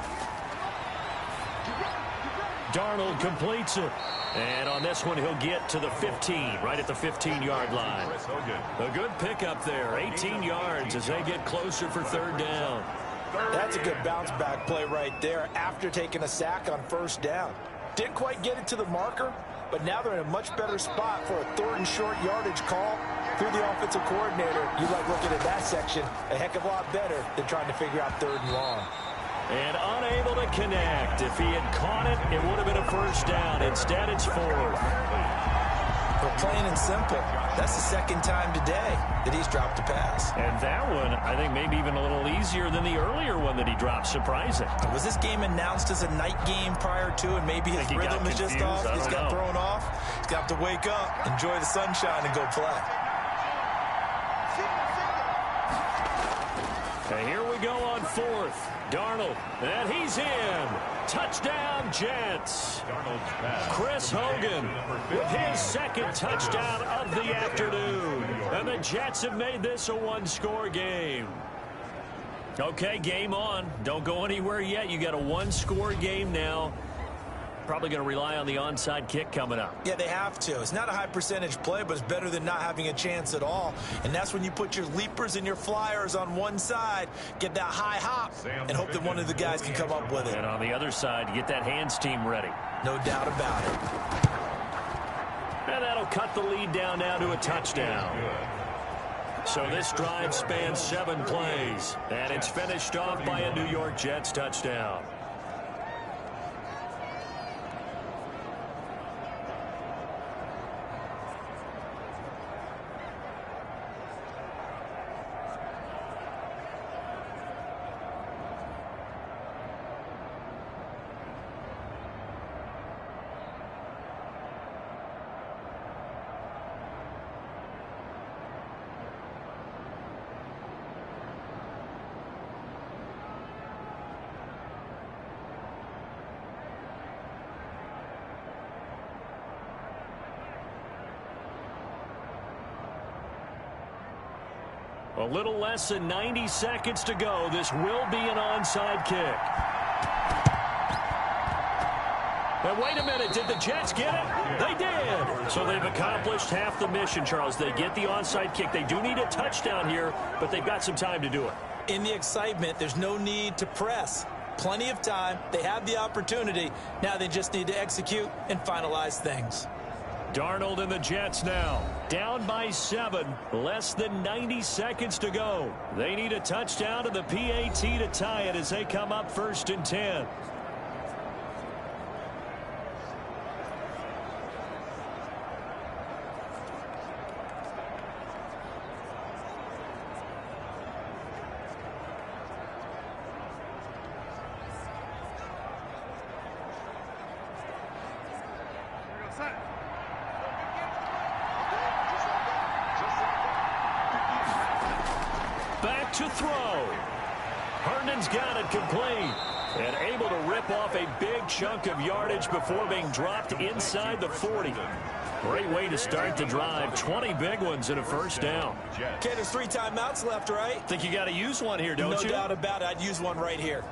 S2: Darnold completes it. And on this one, he'll get to the 15, right at the 15-yard line. A good pickup there, 18 yards as they get closer for 3rd down.
S3: That's a good bounce-back play right there after taking a sack on 1st down. Didn't quite get it to the marker, but now they're in a much better spot for a 3rd and short yardage call. Through the offensive coordinator, you like looking at that section a heck of a lot better than trying to figure out 3rd and long.
S2: And unable to connect. If he had caught it, it would have been a 1st down. Instead, it's 4th.
S3: But plain and simple, that's the 2nd time today that he's dropped a pass.
S2: And that one, I think, maybe even a little easier than the earlier one that he dropped. Surprising.
S3: Was this game announced as a night game prior to, and maybe his rhythm is just off? He's got thrown off. He's got to wake up, enjoy the sunshine, and go play.
S2: And here we go on 4th. Darnold, and he's in. Touchdown, Jets. Chris Hogan with his 2nd touchdown of the afternoon. And the Jets have made this a 1-score game. Okay, game on. Don't go anywhere yet. You got a 1-score game now. Probably going to rely on the onside kick coming up.
S3: Yeah, they have to. It's not a high percentage play, but it's better than not having a chance at all. And that's when you put your leapers and your flyers on one side, get that high hop, and hope that one of the guys can come up with it.
S2: And on the other side, get that hands team ready.
S3: No doubt about it.
S2: And that'll cut the lead down now to a touchdown. So this drive spans 7 plays, and it's finished off by a New York Jets touchdown. A little less than 90 seconds to go. This will be an onside kick. And wait a minute, did the Jets get it? They did. So they've accomplished half the mission, Charles. They get the onside kick. They do need a touchdown here, but they've got some time to do it.
S3: In the excitement, there's no need to press. Plenty of time. They have the opportunity. Now they just need to execute and finalize things.
S2: Darnold and the Jets now down by 7, less than 90 seconds to go. They need a touchdown to the PAT to tie it as they come up 1st and 10. Back to throw. Herndon's got it complete. And able to rip off a big chunk of yardage before being dropped inside the 40. Great way to start the drive. 20 big ones and a 1st down.
S3: Okay, there's 3 timeouts left, right?
S2: Think you got to use one here, don't you?
S3: No doubt about it. I'd use one right here.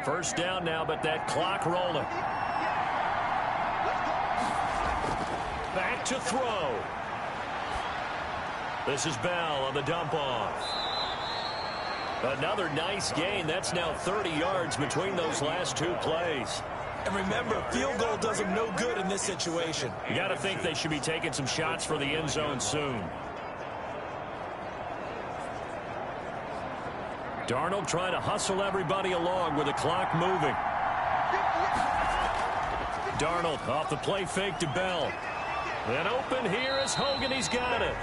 S2: 1st down now, but that clock rolling. Back to throw. This is Bell on the dump off. Another nice gain. That's now 30 yards between those last 2 plays.
S3: And remember, field goal does them no good in this situation.
S2: You got to think they should be taking some shots for the end zone soon. Darnold trying to hustle everybody along with the clock moving. Darnold off the play fake to Bell. Then open here is Hogan. He's got it.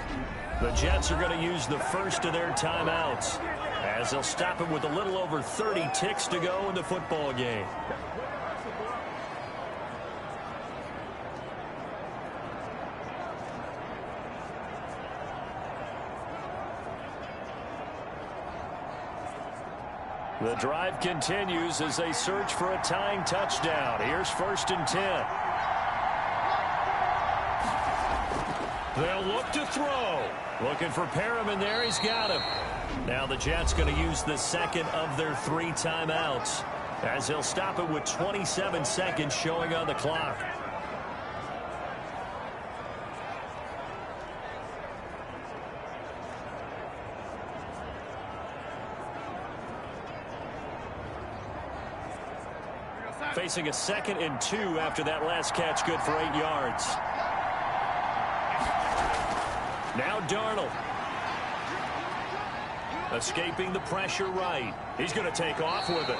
S2: The Jets are going to use the first of their timeouts as they'll stop him with a little over 30 ticks to go in the football game. The drive continues as they search for a tying touchdown. Here's 1st and 10. They'll look to throw. Looking for Perriman there. He's got him. Now the Jets going to use the second of their 3 timeouts as they'll stop it with 27 seconds showing on the clock. Facing a 2nd and 2 after that last catch, good for 8 yards. Now Darnold. Escaping the pressure right. He's going to take off with it.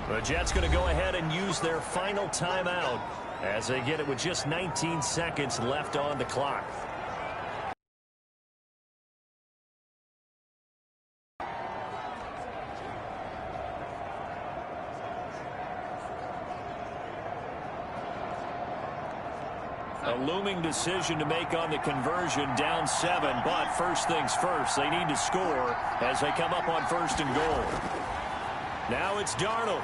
S2: The Jets going to go ahead and use their final timeout as they get it with just 19 seconds left on the clock. A looming decision to make on the conversion, down 7, but first things first, they need to score as they come up on 1st and goal. Now it's Darnold.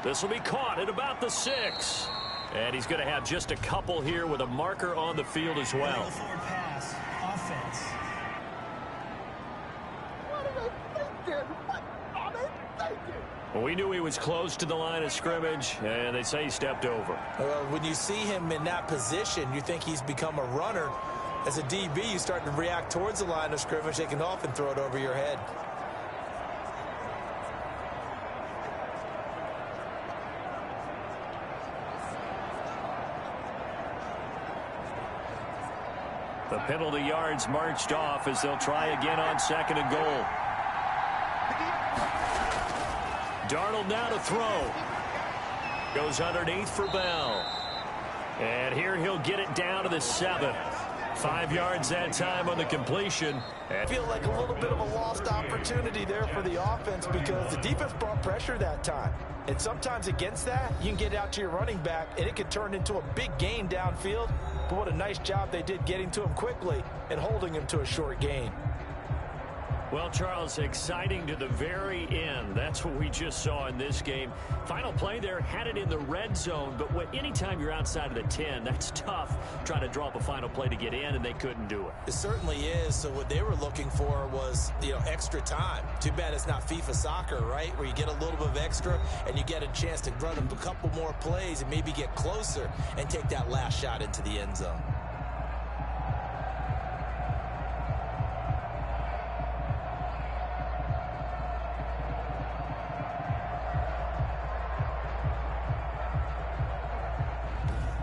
S2: This will be caught at about the 6. And he's going to have just a couple here with a marker on the field as well.
S5: Forward pass, offense.
S6: What are they thinking? What are they thinking?
S2: Well, we knew he was close to the line of scrimmage, and they say he stepped over.
S3: When you see him in that position, you think he's become a runner. As a DB, you start to react towards the line of scrimmage. They can often throw it over your head.
S2: The penalty yards marched off as they'll try again on 2nd and goal. Darnold now to throw. Goes underneath for Bell. And here he'll get it down to the 7. 5 yards that time on the completion.
S3: I feel like a little bit of a lost opportunity there for the offense because the defense brought pressure that time. And sometimes against that, you can get it out to your running back, and it could turn into a big gain downfield. But what a nice job they did getting to him quickly and holding him to a short gain.
S2: Well, Charles, exciting to the very end. That's what we just saw in this game. Final play there, had it in the red zone, but anytime you're outside of the 10, that's tough trying to draw up a final play to get in, and they couldn't do it.
S3: It certainly is. So what they were looking for was, extra time. Too bad it's not FIFA soccer, right, where you get a little bit of extra and you get a chance to run a couple more plays and maybe get closer and take that last shot into the end zone.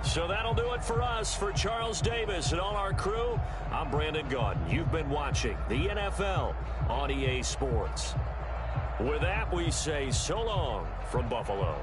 S2: So that'll do it for us. For Charles Davis and all our crew, I'm Brandon Gaudin. You've been watching the NFL on EA Sports. With that, we say so long from Buffalo.